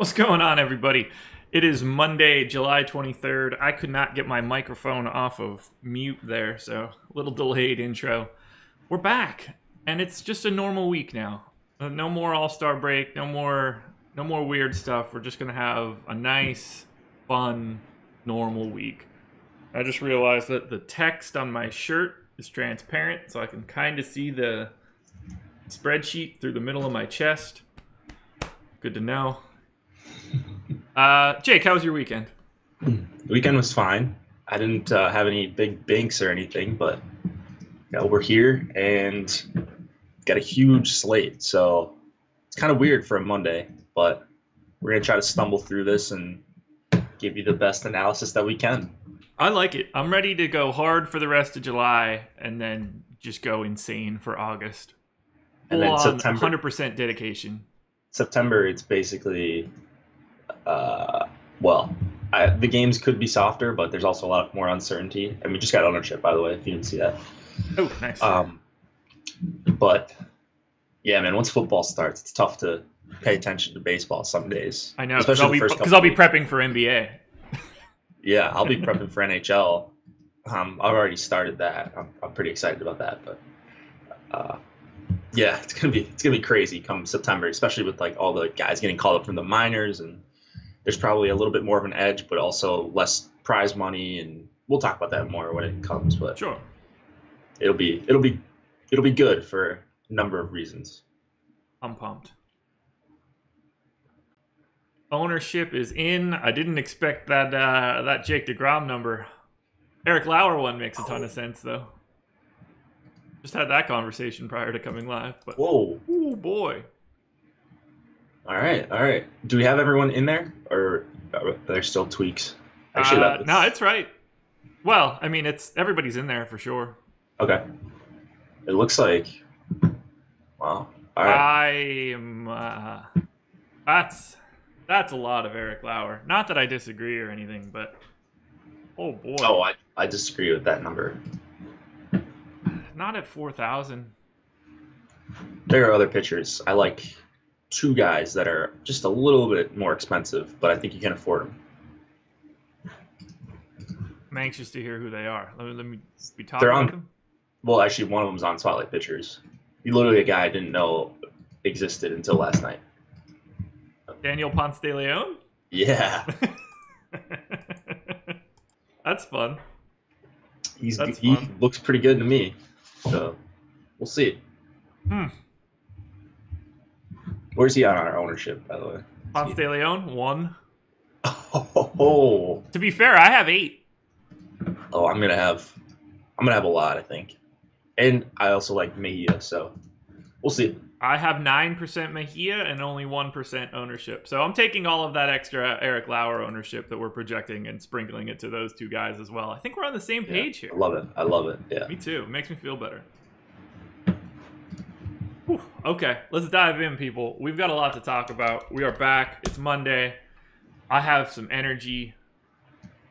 What's going on, everybody? It is Monday, July 23rd. I could not get my microphone off of mute there, so a little delayed intro. We're back, and it's just a normal week now. No more All-Star break, no more weird stuff. We're just going to have a nice, fun, normal week. I just realized that the text on my shirt is transparent, so I can kind of see the spreadsheet through the middle of my chest. Good to know. Jake, how was your weekend? The weekend was fine. I didn't have any big banks or anything, but we're here and got a huge slate. So it's kind of weird for a Monday, but we're going to try to stumble through this and give you the best analysis that we can. I like it. I'm ready to go hard for the rest of July and then just go insane for August. And then September, 100% dedication. September, it's basically, the games could be softer, but there's also a lot more uncertainty. And we just got ownership, by the way, if you didn't see that. Oh, nice. But yeah, man, once football starts, it's tough to pay attention to baseball some days. I know, because I'll be prepping for NBA. Yeah, I'll be prepping for NHL. I've already started that. I'm pretty excited about that, but yeah, it's gonna be crazy come September, especially with like all the guys getting called up from the minors, and there's probably a little bit more of an edge, but also less prize money, and we'll talk about that more when it comes. But sure, it'll be good for a number of reasons. I'm pumped. Ownership is in. I didn't expect that Jake Degrom number. Erik Lauer one makes a ton of sense though. Just had that conversation prior to coming live. But whoa, oh boy! All right. Do we have everyone in there, or are there still tweaks? Actually, no, it's right. Well, I mean, everybody's in there for sure. Okay. It looks like. Wow. All right. That's a lot of Erik Lauer. Not that I disagree or anything, but oh boy. Oh, I disagree with that number. Not at 4,000. There are other pitchers. I like two guys that are just a little bit more expensive, but I think you can afford them. I'm anxious to hear who they are. Let me be talking about them. Well, actually, one of them's on Spotlight Pitchers. He's literally a guy I didn't know existed until last night. Daniel Ponce de Leon? Yeah. That's fun. He looks pretty good to me. So we'll see. Where's he on our ownership, by the way? Ponce de Leon, 1. Oh. To be fair, I have 8. Oh, I'm gonna have a lot, I think. And I also like Mejia, so we'll see. I have 9% Mejia and only 1% ownership. So I'm taking all of that extra Erik Lauer ownership that we're projecting and sprinkling it to those two guys as well. I think we're on the same page here. I love it. Yeah. Me too. It makes me feel better. Whew. Okay, let's dive in, people. We've got a lot to talk about. We are back. It's Monday. I have some energy.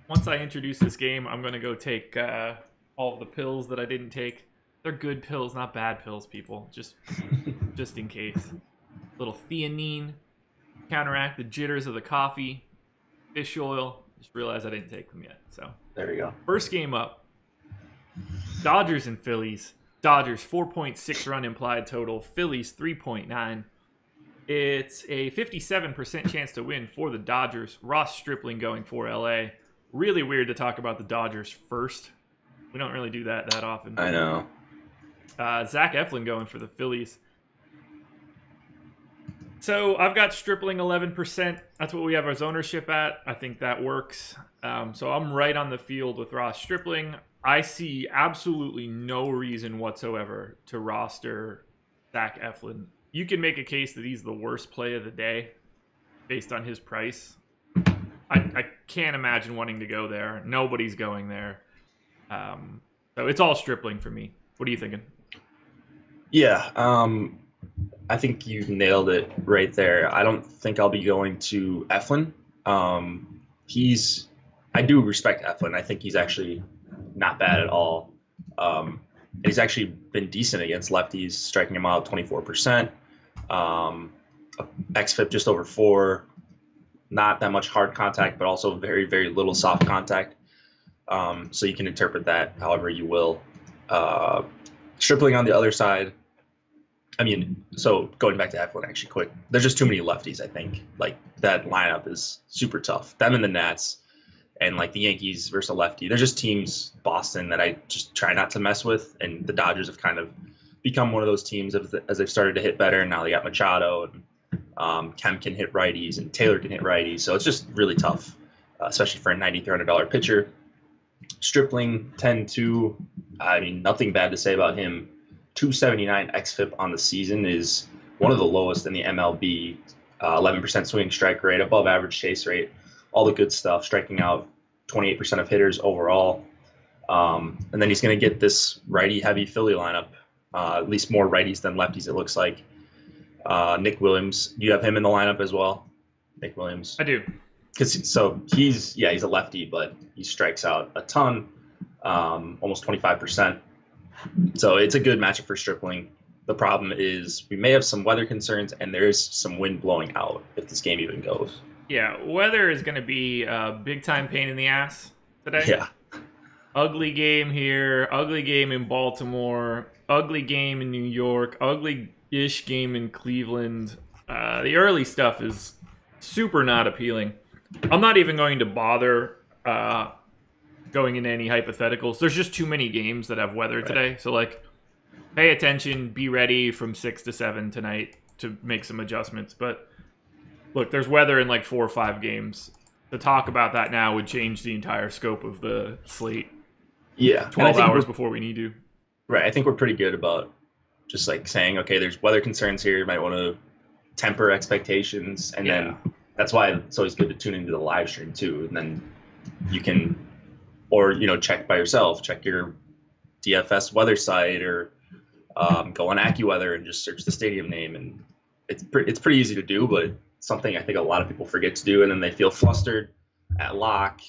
Once I introduce this game, I'm going to go take all of the pills that I didn't take. They're good pills, not bad pills, people. Just in case. A little theanine, counteract the jitters of the coffee, fish oil. Just realized I didn't take them yet. So there we go. First game up. Dodgers and Phillies. Dodgers 4.6 run implied total. Phillies 3.9. It's a 57% chance to win for the Dodgers. Ross Stripling going for LA. Really weird to talk about the Dodgers first. We don't really do that often. I know. Zach Eflin going for the Phillies. So I've got Stripling 11%. That's what we have our ownership at. I think that works. So I'm right on the field with Ross Stripling. I see absolutely no reason whatsoever to roster Zach Eflin. You can make a case that he's the worst play of the day based on his price. I can't imagine wanting to go there. Nobody's going there. So it's all Stripling for me. What are you thinking? Yeah, I think you nailed it right there. I don't think I'll be going to Eflin. I do respect Eflin. I think he's actually not bad at all. He's actually been decent against lefties, striking him out 24%. XFIP just over 4. not that much hard contact, but also very, very little soft contact. So you can interpret that however you will. Stripling on the other side. I mean, so going back to Eflin actually quick, there's just too many lefties, I think. Like, that lineup is super tough. Them and the Nats and, like, the Yankees versus a lefty. They're just teams, Boston, that I just try not to mess with. And the Dodgers have kind of become one of those teams as they've started to hit better. And now they got Machado, and Kemp can hit righties, and Taylor can hit righties. So it's just really tough, especially for a $9,300 pitcher. Stripling, 10-2. I mean, nothing bad to say about him. 279 xFIP on the season is one of the lowest in the MLB. 11% swing strike rate, above average chase rate, all the good stuff. Striking out 28% of hitters overall. And then he's going to get this righty-heavy Philly lineup. At least more righties than lefties, it looks like. Nick Williams, you have him in the lineup as well? Nick Williams. I do. He's a lefty, but he strikes out a ton, almost 25%. So it's a good matchup for Stripling. The problem is we may have some weather concerns, and there is some wind blowing out if this game even goes. Yeah, weather is going to be a big-time pain in the ass today. Yeah. Ugly game here, ugly game in Baltimore, ugly game in New York, ugly-ish game in Cleveland. The early stuff is super not appealing. I'm not even going to bother going into any hypotheticals. There's just too many games that have weather today. So, like, pay attention, be ready from 6 to 7 tonight to make some adjustments. But, look, there's weather in like 4 or 5 games. To talk about that now would change the entire scope of the slate. Yeah. 12 hours before we need to. Right. I think we're pretty good about just, like, saying, okay, there's weather concerns here. You might want to temper expectations. And then that's why it's always good to tune into the live stream, too. And then you can... Or, check by yourself. Check your DFS weather site, or go on AccuWeather and just search the stadium name. And it's pretty easy to do, but it's something I think a lot of people forget to do, and then they feel flustered at lock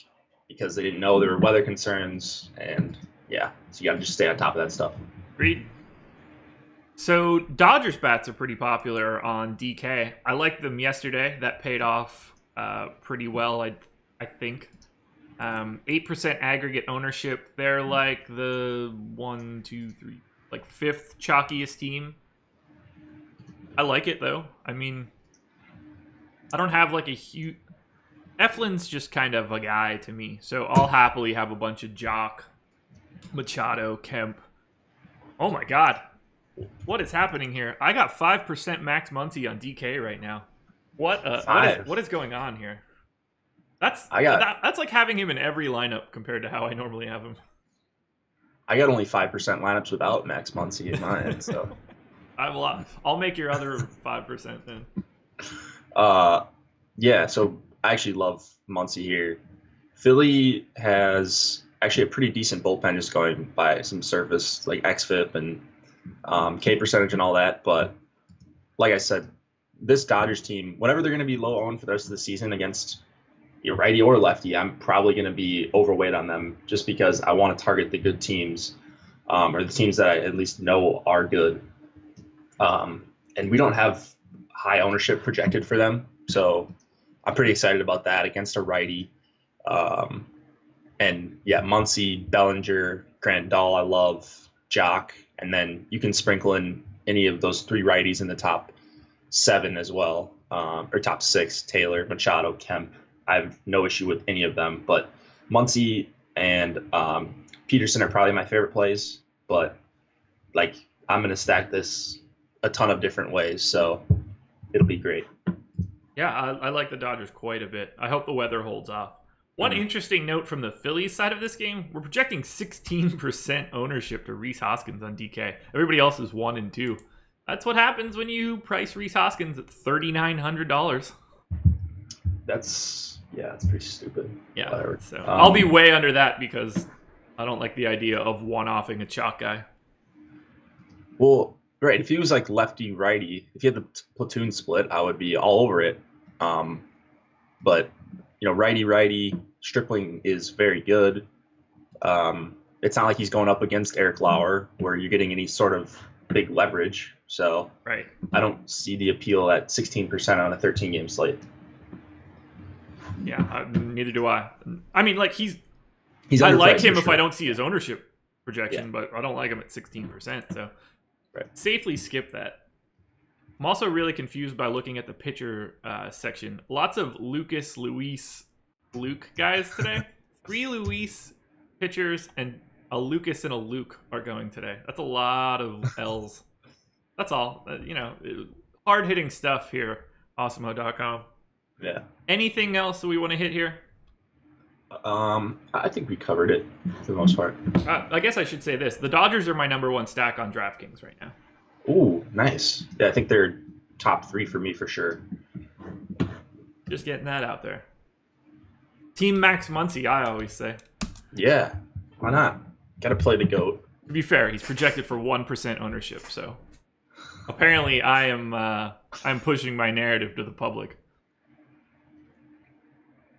because they didn't know there were weather concerns. And so you got to just stay on top of that stuff. Agreed. So Dodgers bats are pretty popular on DK. I liked them yesterday. That paid off pretty well, I think. 8% aggregate ownership. They're like the 5th chalkiest team. I like it though. I mean, I don't have like a huge... Eflin's just kind of a guy to me, so I'll happily have a bunch of Jock, Machado, Kemp. Oh my god. What is happening here? I got 5% Max Muncy on DK right now. What is going on here? That's like having him in every lineup compared to how I normally have him. I got only 5% lineups without Max Muncy in mine, so I'll make your other 5% then. So I actually love Muncy here. Philly has actually a pretty decent bullpen, just going by some surface like xFIP and K percentage and all that. But like I said, this Dodgers team, whenever they're going to be low owned for the rest of the season against righty or lefty, I'm probably going to be overweight on them just because I want to target the good teams, or the teams that I at least know are good. And we don't have high ownership projected for them, so I'm pretty excited about that against a righty. Muncy, Bellinger, Grandal, I love, Jock, and then you can sprinkle in any of those 3 righties in the top 7 as well, or top 6, Taylor, Machado, Kemp. I have no issue with any of them, but Muncy and Peterson are probably my favorite plays. But like, I'm gonna stack this a ton of different ways, so it'll be great. Yeah, I like the Dodgers quite a bit. I hope the weather holds off. One interesting note from the Phillies side of this game: we're projecting 16% ownership to Rhys Hoskins on DK. Everybody else is 1 and 2. That's what happens when you price Rhys Hoskins at $3,900. That's pretty stupid. Yeah, so I'll be way under that because I don't like the idea of one-offing a chalk guy. Well, right, if he was like lefty-righty, if he had the platoon split, I would be all over it. But, righty-righty, Stripling is very good. It's not like he's going up against Erik Lauer where you're getting any sort of big leverage. So right. I don't see the appeal at 16% on a 13-game slate. Yeah, neither do I. I mean, like He's I like underpriced him for if sure. I don't see his ownership projection, Yeah. but I don't like him at 16%. So Right. safely skip that. I'm also really confused by looking at the pitcher section. Lots of Lucas, Luis, Luke guys today. 3 Luis pitchers and a Lucas and a Luke are going today. That's a lot of L's. That's all. Hard hitting stuff here. Awesemo.com. Yeah. Anything else that we want to hit here? I think we covered it for the most part. I guess I should say this. The Dodgers are my #1 stack on DraftKings right now. Ooh, nice. Yeah, I think they're top 3 for me for sure. Just getting that out there. Team Max Muncy, I always say. Yeah, why not? Got to play the GOAT. To be fair, he's projected for 1% ownership, so apparently I'm pushing my narrative to the public.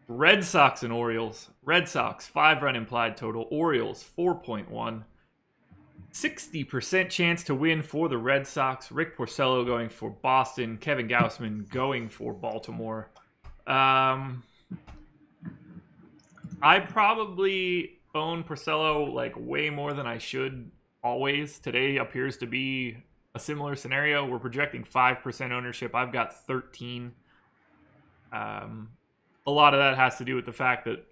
Red Sox and Orioles. Red Sox, 5-run implied total. Orioles, 4.1. 60% chance to win for the Red Sox. Rick Porcello going for Boston. Kevin Gausman going for Baltimore. I probably own Porcello like way more than I should always. Today appears to be a similar scenario. We're projecting 5% ownership. I've got 13. A lot of that has to do with the fact that,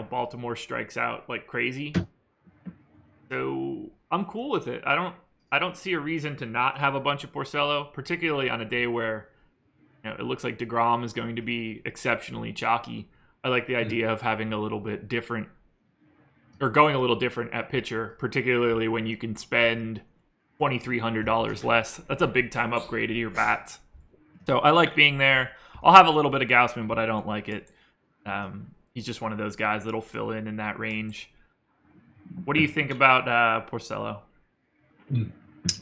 Baltimore strikes out like crazy. So I'm cool with it. I don't see a reason to not have a bunch of Porcello, particularly on a day where it looks like Degrom is going to be exceptionally chalky. I like the idea of having a little bit different, or going a little different at pitcher, particularly when you can spend $2,300 less. That's a big time upgrade to your bats. So I like being there. I'll have a little bit of Gausman, but I don't like it. He's just one of those guys that'll fill in that range. What do you think about Porcello?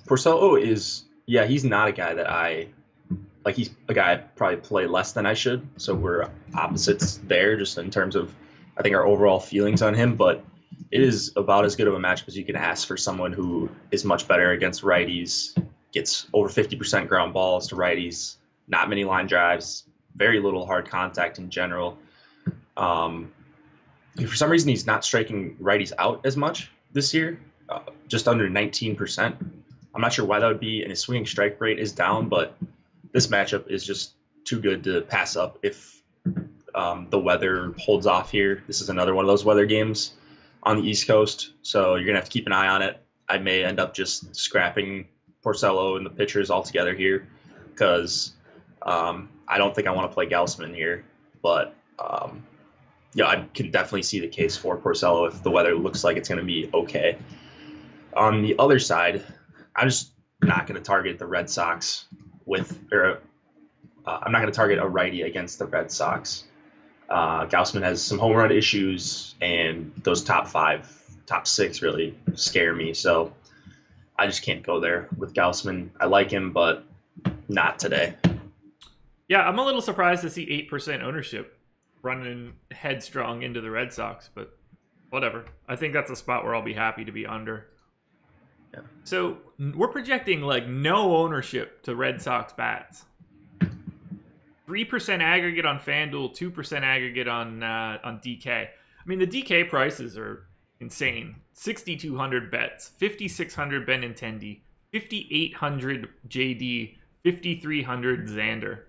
Porcello he's not a guy that I like. He's a guy I probably play less than I should. So we're opposites there, just in terms of, I think, our overall feelings on him. But it is about as good of a matchup as you can ask for someone who is much better against righties, gets over 50% ground balls to righties, not many line drives, very little hard contact in general. For some reason, he's not striking righties out as much this year, just under 19%. I'm not sure why that would be, and his swinging strike rate is down, but this matchup is just too good to pass up if the weather holds off here. This is another one of those weather games on the East Coast, so you're going to have to keep an eye on it. I may end up just scrapping Porcello and the pitchers altogether here because I don't think I want to play Gausman here, but I can definitely see the case for Porcello if the weather looks like it's going to be okay. On the other side, I'm just not going to target the Red Sox I'm not going to target a righty against the Red Sox. Gausman has some home run issues, and those top 6 really scare me. So I just can't go there with Gausman. I like him, but not today. Yeah, I'm a little surprised to see 8% ownership running headstrong into the Red Sox, but whatever. I think that's a spot where I'll be happy to be under. Yeah. So we're projecting like no ownership to Red Sox bats. 3% aggregate on FanDuel, 2% aggregate on DK. I mean, the DK prices are insane. 6,200 bets, 5,600 Benintendi, 5,800 JD, 5,300 Xander.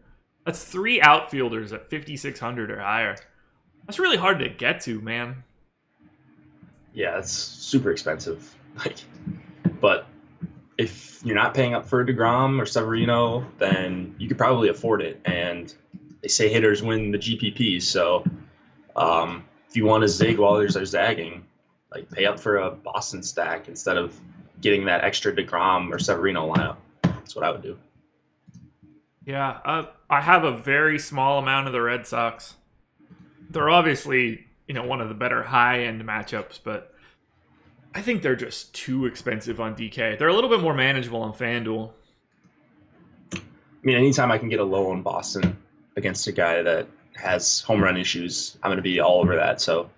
That's 3 outfielders at 5,600 or higher. That's really hard to get to, man. Yeah, it's super expensive. But if you're not paying up for a Degrom or Severino, then you could probably afford it. And they say hitters win the GPPs, so if you want to zig while others are zagging, pay up for a Boston stack instead of getting that extra Degrom or Severino lineup. That's what I would do. Yeah, I have a very small amount of the Red Sox. They're obviously, one of the better high-end matchups, but I think they're just too expensive on DK. They're a little bit more manageable on FanDuel. I mean, anytime I can get a low on Boston against a guy that has home run issues, I'm going to be all over that. So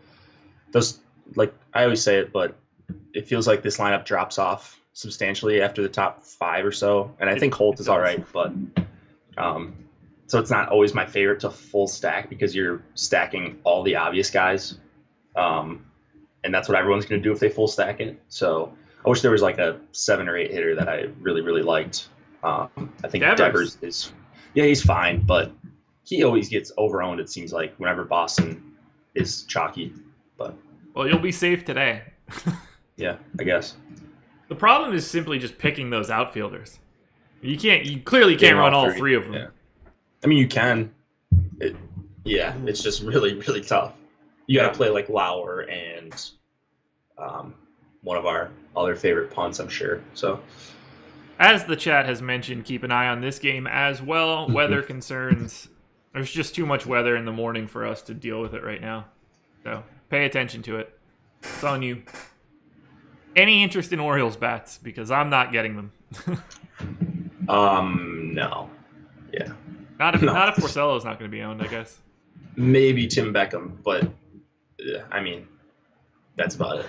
those, I always say it, but it feels like this lineup drops off substantially after the top 5 or so. And I think Holt is all right, but so it's not always my favorite to full stack because you're stacking all the obvious guys. And that's what everyone's going to do if they full stack it. So I wish there was like a 7 or 8 hitter that I really, really liked. I think Devers is, yeah, he's fine, but he always gets overowned, it seems like, whenever Boston is chalky. But well, you'll be safe today. Yeah, I guess. The problem is simply just picking those outfielders. You clearly can't run all 3 of them. Yeah. I mean, you can. It's just really, really tough. You got to play like Lauer and one of our other favorite punts, I'm sure. So, as the chat has mentioned, keep an eye on this game as well. Weather concerns. There's just too much weather in the morning for us to deal with it right now. So pay attention to it. It's on you. Any interest in Orioles bats? Because I'm not getting them. No. Yeah. Not if Porcello is not going to be owned, I guess. Maybe Tim Beckham, but I mean, that's about it.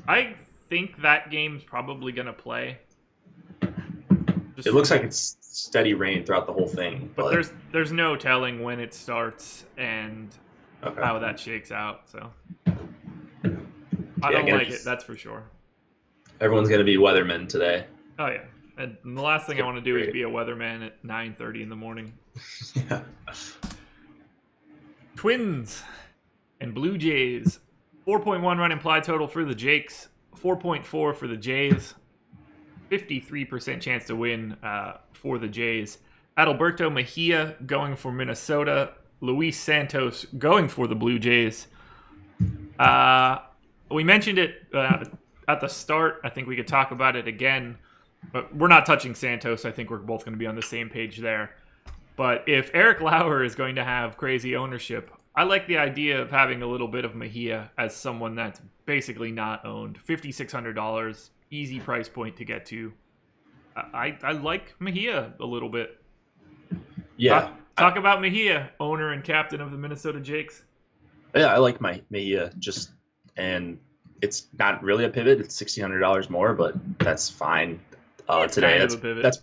I think that game's probably going to play. It looks like it's steady rain throughout the whole thing. But there's no telling when it starts and how that shakes out. So I don't like it, that's for sure. Everyone's going to be weathermen today. Oh, yeah. And the last thing I want to do is be a weatherman at 9:30 in the morning. Yeah. Twins and Blue Jays. 4.1 run implied total for the Jakes. 4.4 for the Jays. 53% chance to win for the Jays. Adalberto Mejia going for Minnesota. Luis Santos going for the Blue Jays. We mentioned it at the start. I think we could talk about it again. But we're not touching Santos. I think we're both going to be on the same page there. But if Erik Lauer is going to have crazy ownership, I like the idea of having a little bit of Mejia as someone that's basically not owned. $5,600, easy price point to get to. I like Mejia a little bit. Yeah. Talk about Mejia, owner and captain of the Minnesota Jakes. Yeah, I like Mejia and it's not really a pivot. It's $1,600 more, but that's fine. Today, kind of a pivot.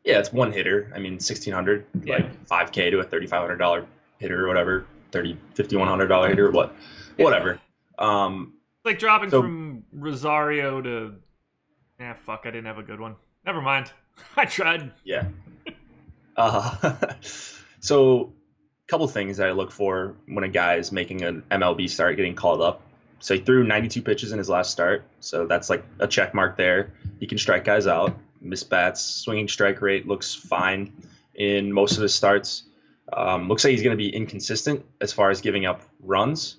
It's one hitter. I mean, $1,600, like $5K to a $3,500 hitter or whatever, $5,100 hitter, whatever. It's like dropping from Rosario to. I didn't have a good one. Never mind. I tried. Yeah. So, a couple things that I look for when a guy is making an MLB start, getting called up. So he threw 92 pitches in his last start, so that's like a check mark there. He can strike guys out, miss bats, swinging strike rate looks fine in most of his starts. Looks like he's going to be inconsistent as far as giving up runs.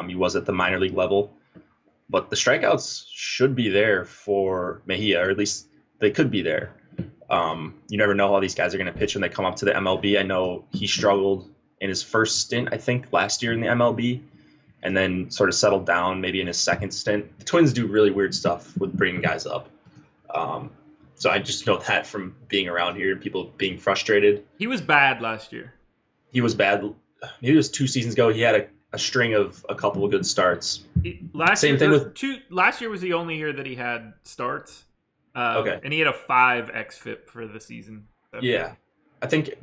He was at the minor league level, but the strikeouts should be there for Mejia, or at least they could be there. You never know how these guys are going to pitch when they come up to the MLB. I know he struggled in his first stint, I think, last year in the MLB. And then sort of settled down maybe in his second stint. The Twins do really weird stuff with bringing guys up. So I just know that from being around here and people being frustrated. He was bad last year. He was bad. Maybe it was 2 seasons ago. He had a string of a couple of good starts. Last year was the only year that he had starts. And he had a 5 xFIP for the season. So. Yeah. I think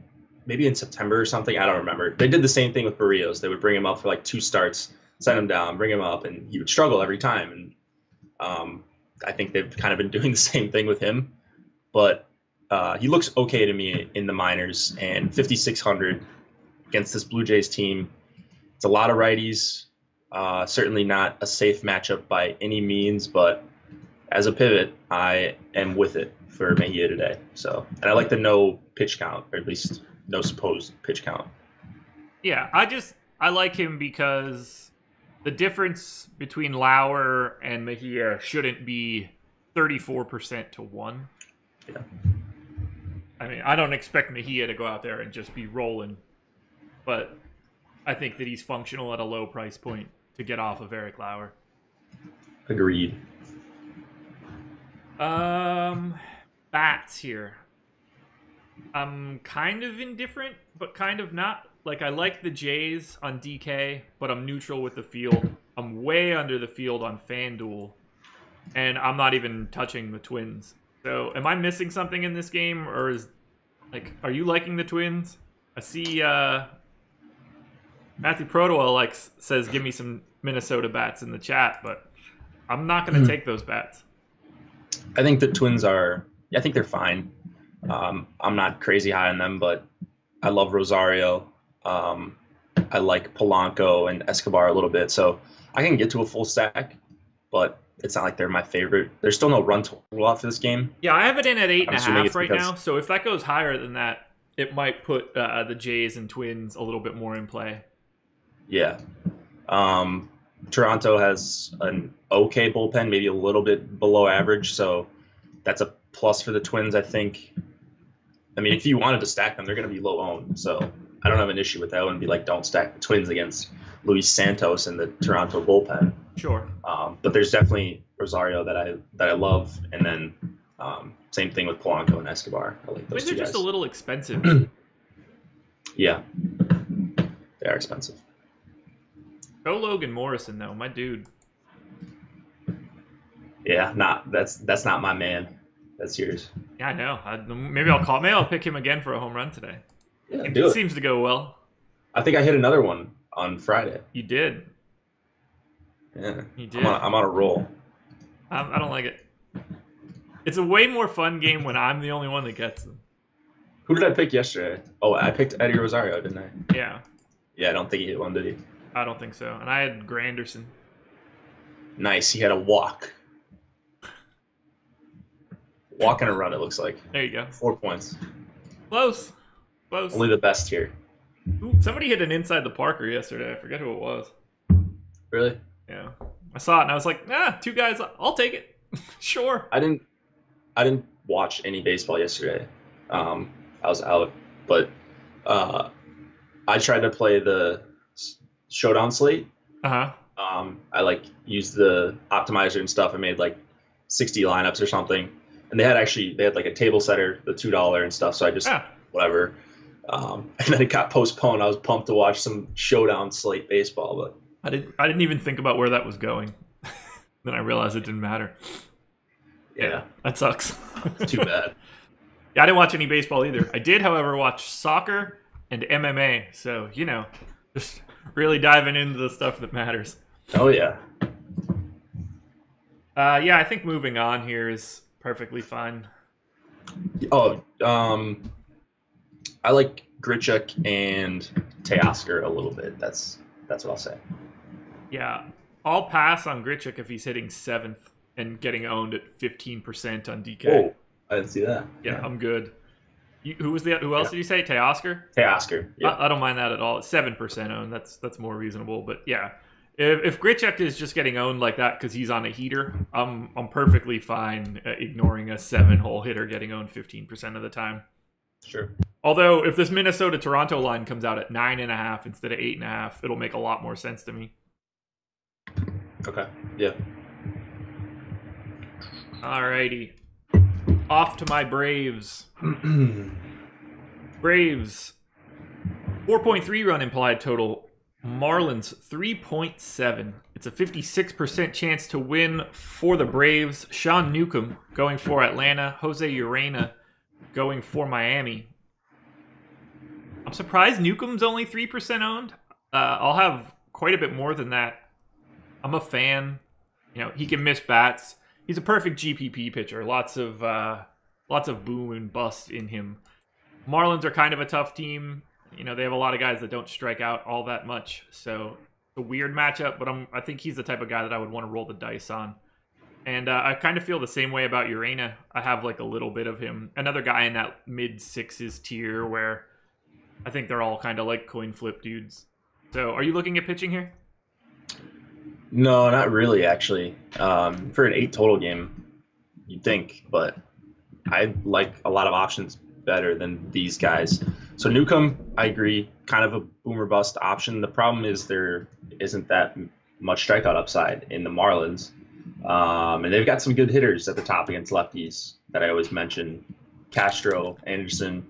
maybe in September or something. I don't remember. They did the same thing with Barrios. They would bring him up for like 2 starts, send him down, bring him up, and he would struggle every time. And I think they've kind of been doing the same thing with him. But he looks okay to me in the minors, and 5,600 against this Blue Jays team. It's a lot of righties. Certainly not a safe matchup by any means, but as a pivot, I am with it for Mejia today. So, and I like the no pitch count, or at least no supposed pitch count. Yeah, I like him because the difference between Lauer and Mejia shouldn't be 34% to 1. Yeah. I mean, I don't expect Mejia to go out there and just be rolling, but I think that he's functional at a low price point to get off of Erik Lauer. Agreed. Bats here. I'm kind of indifferent, but kind of not. Like, I like the Jays on DK, but I'm neutral with the field. I'm way under the field on FanDuel, and I'm not even touching the Twins. So, am I missing something in this game, or is Like, are you liking the Twins? I see Matthew Protowell says give me some Minnesota bats in the chat, but I'm not going to take those bats. I think the Twins are. I think they're fine. I'm not crazy high on them, but I love Rosario. I like Polanco and Escobar a little bit, so I can get to a full stack, but it's not like they're my favorite. There's still no run total off this game. Yeah, I have it in at 8.5 right now, so if that goes higher than that, it might put the Jays and Twins a little bit more in play. Yeah. Toronto has an okay bullpen, maybe a little bit below average, so that's a plus for the Twins, I think. I mean, if you wanted to stack them, they're going to be low owned, so I don't have an issue with that. I wouldn't be like, don't stack the Twins against Luis Santos and the Toronto bullpen. Sure. But there's definitely Rosario that I love, and then same thing with Polanco and Escobar. I like those Twins two are just guys. a little expensive. Yeah, they are expensive. Go Logan Morrison though, my dude. Yeah, that's not my man. That's yours. Yeah, I know. Maybe I'll pick him again for a home run today. Yeah, It seems to go well. I think I hit another one on Friday. You did. Yeah, You did. I'm on a roll. I don't like it. It's a way more fun game when I'm the only one that gets them. Who did I pick yesterday? Oh, I picked Eddie Rosario, didn't I? Yeah. Yeah, I don't think he hit one, did he? I don't think so. And I had Granderson. Nice. He had a walk. Walk and a run, it looks like. There you go. 4 points. Close. Only the best here. Ooh, somebody hit an inside the Parker yesterday. I forget who it was. Really? Yeah. I saw it and I was like, two guys. I'll take it. Sure. I didn't watch any baseball yesterday. I was out, but I tried to play the showdown slate. Uh-huh. I used the optimizer and stuff. I made 60 lineups or something, and they had a table setter, the $2 and stuff. So I just whatever. And then it got postponed. I was pumped to watch some showdown slate baseball, but I didn't even think about where that was going. Then I realized it didn't matter. Yeah, that sucks. Too bad. Yeah, I didn't watch any baseball either. I did, however, watch soccer and MMA. So, just really diving into the stuff that matters. Oh, yeah. Yeah, I think moving on here is perfectly fine. Oh, I like Grichuk and Teoscar a little bit. That's what I'll say. Yeah, I'll pass on Grichuk if he's hitting 7th and getting owned at 15% on DK. Oh, I didn't see that. Yeah, I'm good. Who else did you say? Teoscar? Teoscar. Yeah. I don't mind that at all. It's 7% owned. That's more reasonable. But yeah, if Grichuk is just getting owned like that because he's on a heater, I'm perfectly fine ignoring a 7-hole hitter getting owned 15% of the time. Sure. Although if this Minnesota Toronto line comes out at 9.5 instead of 8.5, it'll make a lot more sense to me. Okay. Yeah. Alrighty. Off to my Braves. Braves. 4.3 run implied total. Marlins 3.7. It's a 56% chance to win for the Braves. Sean Newcomb going for Atlanta. Jose Urena going for Miami. I'm surprised Newcomb's only 3% owned. I'll have quite a bit more than that. I'm a fan. He can miss bats. He's a perfect GPP pitcher. Lots of boom and bust in him. Marlins are kind of a tough team. They have a lot of guys that don't strike out all that much. So it's a weird matchup, but I think he's the type of guy that I would want to roll the dice on. And I kind of feel the same way about Urena. I have a little bit of him. Another guy in that mid-6s tier where I think they're all kind of like coin flip dudes. So are you looking at pitching here? No, not really, actually. For an 8 total game, you'd think, but I like a lot of options better than these guys. So Newcomb, I agree, kind of a boomer bust option. The problem is there isn't that much strikeout upside in the Marlins. And they've got some good hitters at the top against lefties that I always mention. Castro, Anderson,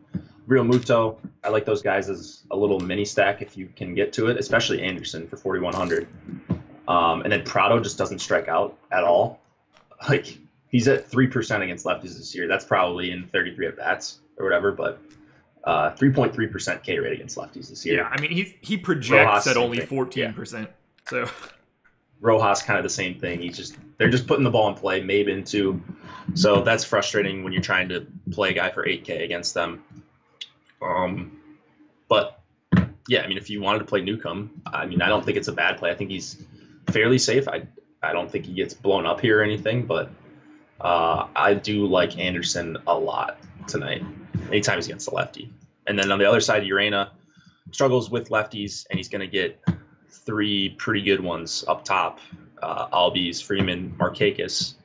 Real Muto. I like those guys as a little mini stack if you can get to it, especially Anderson for 4,100. And then Prado just doesn't strike out at all. He's at 3% against lefties this year. That's probably in 33 at bats or whatever, but 3.3% K rate against lefties this year. Yeah, I mean, he projects Rojas, at only same thing. 14%. So Rojas, kind of the same thing. They're just putting the ball in play, maybe into. So that's frustrating when you're trying to play a guy for 8K against them. But yeah, I mean, if you wanted to play Newcomb, I mean, I don't think it's a bad play. I think he's fairly safe. I don't think he gets blown up here or anything, but I do like Anderson a lot tonight. Anytime he's against the lefty. And then on the other side, Urena struggles with lefties, and he's going to get 3 pretty good ones up top. Albies, Freeman, Markakis,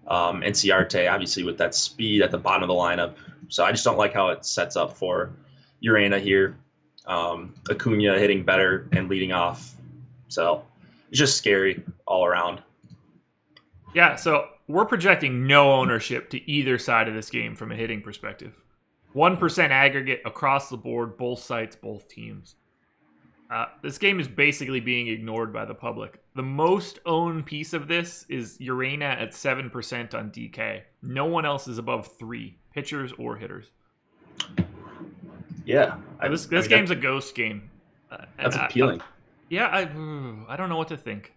Enciarte, obviously with that speed at the bottom of the lineup. So I just don't like how it sets up for Urena here. Acuna hitting better and leading off. So it's just scary all around. yeah, so we're projecting no ownership to either side of this game from a hitting perspective. 1% aggregate across the board, both sites, both teams. This game is basically being ignored by the public. The most owned piece of this is Urena at 7% on DK. No one else is above 3, pitchers or hitters. Yeah. This game's a ghost game. That's appealing. I don't know what to think.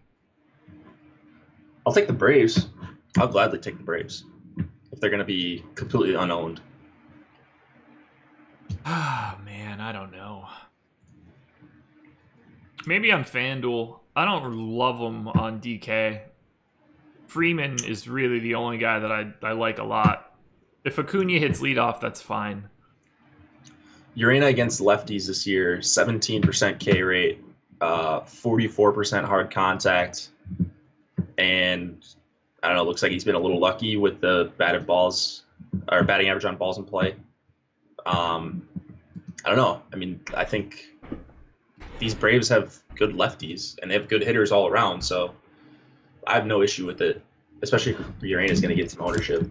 I'll take the Braves. I'll gladly take the Braves if they're going to be completely unowned. Ah, man, I don't know. Maybe on FanDuel. I don't love him on DK. Freeman is really the only guy that I like a lot. If Acuna hits leadoff, that's fine. Urena against lefties this year, 17% K rate, 44% hard contact, and I don't know, looks like he's been a little lucky with the batting average on balls in play. I don't know. I mean, I think these Braves have good lefties and they have good hitters all around, so I have no issue with it, especially if Urena is going to get some ownership.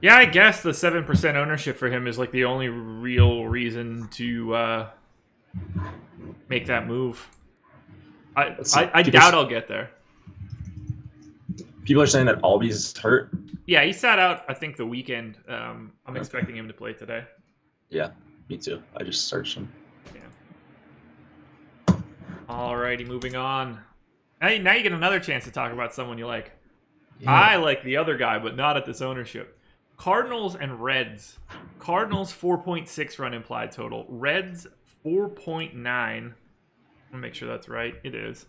Yeah, I guess the 7% ownership for him is like the only real reason to make that move. I doubt I'll get there. People are saying that Albies is hurt. Yeah, he sat out, I think, the weekend. I'm expecting him to play today. Yeah, me too. I just searched him. Yeah. Alrighty, moving on. Now you get another chance to talk about someone you like. Yeah. I like the other guy, but not at this ownership. Cardinals and Reds. Cardinals 4.6 run implied total. Reds 4.9. I'm gonna make sure that's right. It is.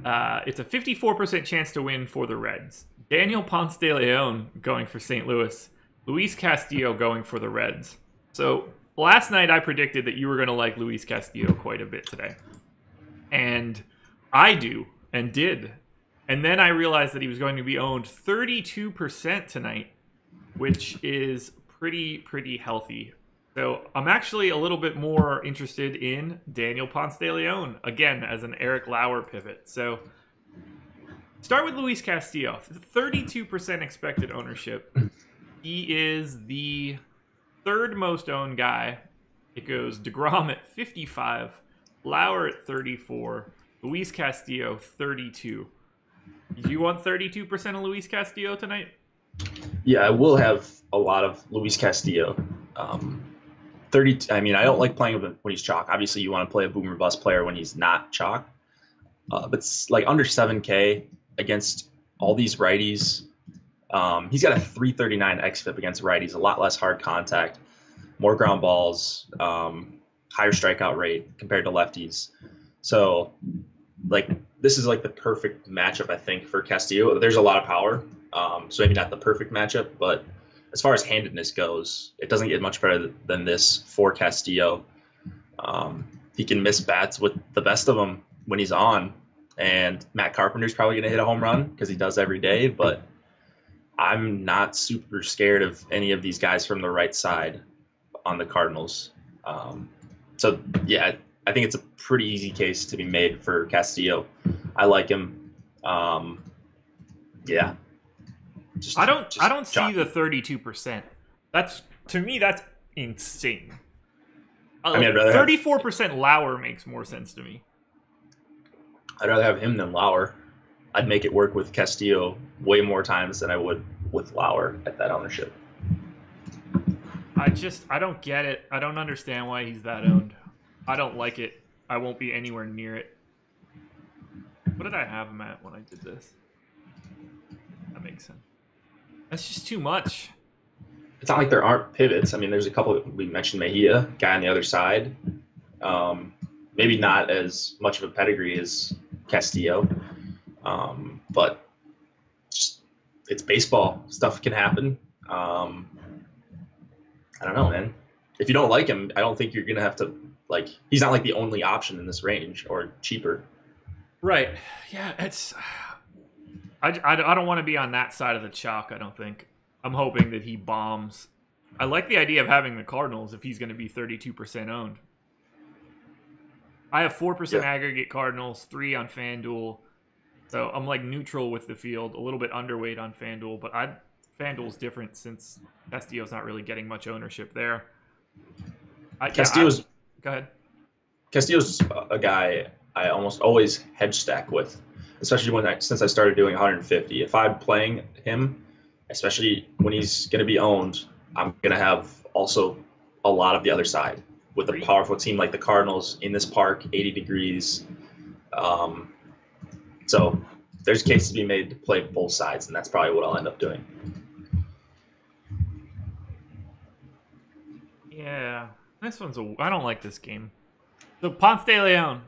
It's a 54% chance to win for the Reds. Daniel Ponce de Leon going for St. Louis. Luis Castillo going for the Reds. So last night I predicted that you were going to like Luis Castillo quite a bit today. And I do, and did. And then I realized that he was going to be owned 32% tonight, which is pretty healthy. So I'm actually a little bit more interested in Daniel Ponce de Leon, again, as an Erik Lauer pivot. So start with Luis Castillo. 32% expected ownership. He is the third most owned guy. It goes Degrom at 55, Lauer at 34, Luis Castillo 32. Do you want 32% of Luis Castillo tonight? Yeah, I will have a lot of Luis Castillo. 30. I mean, I don't like playing him when he's chalk. Obviously, you want to play a boomer bust player when he's not chalk. But it's like under 7K against all these righties. He's got a 339 xFIP against righties, a lot less hard contact, more ground balls, higher strikeout rate compared to lefties. So, like, this is like the perfect matchup, I think, for Castillo. There's a lot of power, so maybe not the perfect matchup, but as far as handedness goes, it doesn't get much better than this for Castillo. He can miss bats with the best of them when he's on, and Matt Carpenter's probably going to hit a home run because he does every day, but I'm not super scared of any of these guys from the right side on the Cardinals. So, yeah, I think it's a pretty easy case to be made for Castillo. I like him. Yeah. I don't see the 32%. To me, that's insane. I mean, I'd rather 34% Lauer makes more sense to me. I'd rather have him than Lauer. I'd make it work with Castillo way more times than I would with Lauer at that ownership. I don't get it. I don't understand why he's that owned. I don't like it. I won't be anywhere near it. What did I have him at when I did this? That makes sense. That's just too much. It's not like there aren't pivots. I mean, there's a couple. We mentioned Mejia, guy on the other side. Maybe not as much of a pedigree as Castillo, but just, it's baseball. Stuff can happen. I don't know, man. If you don't like him, I don't think you're gonna have to like. He's not like the only option in this range or cheaper. Right. Yeah. It's. I don't want to be on that side of the chalk. I don't think. I'm hoping that he bombs. I like the idea of having the Cardinals if he's going to be 32% owned. I have 4% aggregate Cardinals, 3 on FanDuel. So I'm like neutral with the field, a little bit underweight on FanDuel, but FanDuel's different since Castillo's not really getting much ownership there. Go ahead. Castillo's a guy I almost always hedge stack with, especially since I started doing 150. If I'm playing him, especially when he's going to be owned, I'm going to have also a lot of the other side with a powerful team like the Cardinals in this park, 80 degrees. So there's cases to be made to play both sides, and that's probably what I'll end up doing. Yeah, this one's I don't like this game. So Ponce de Leon,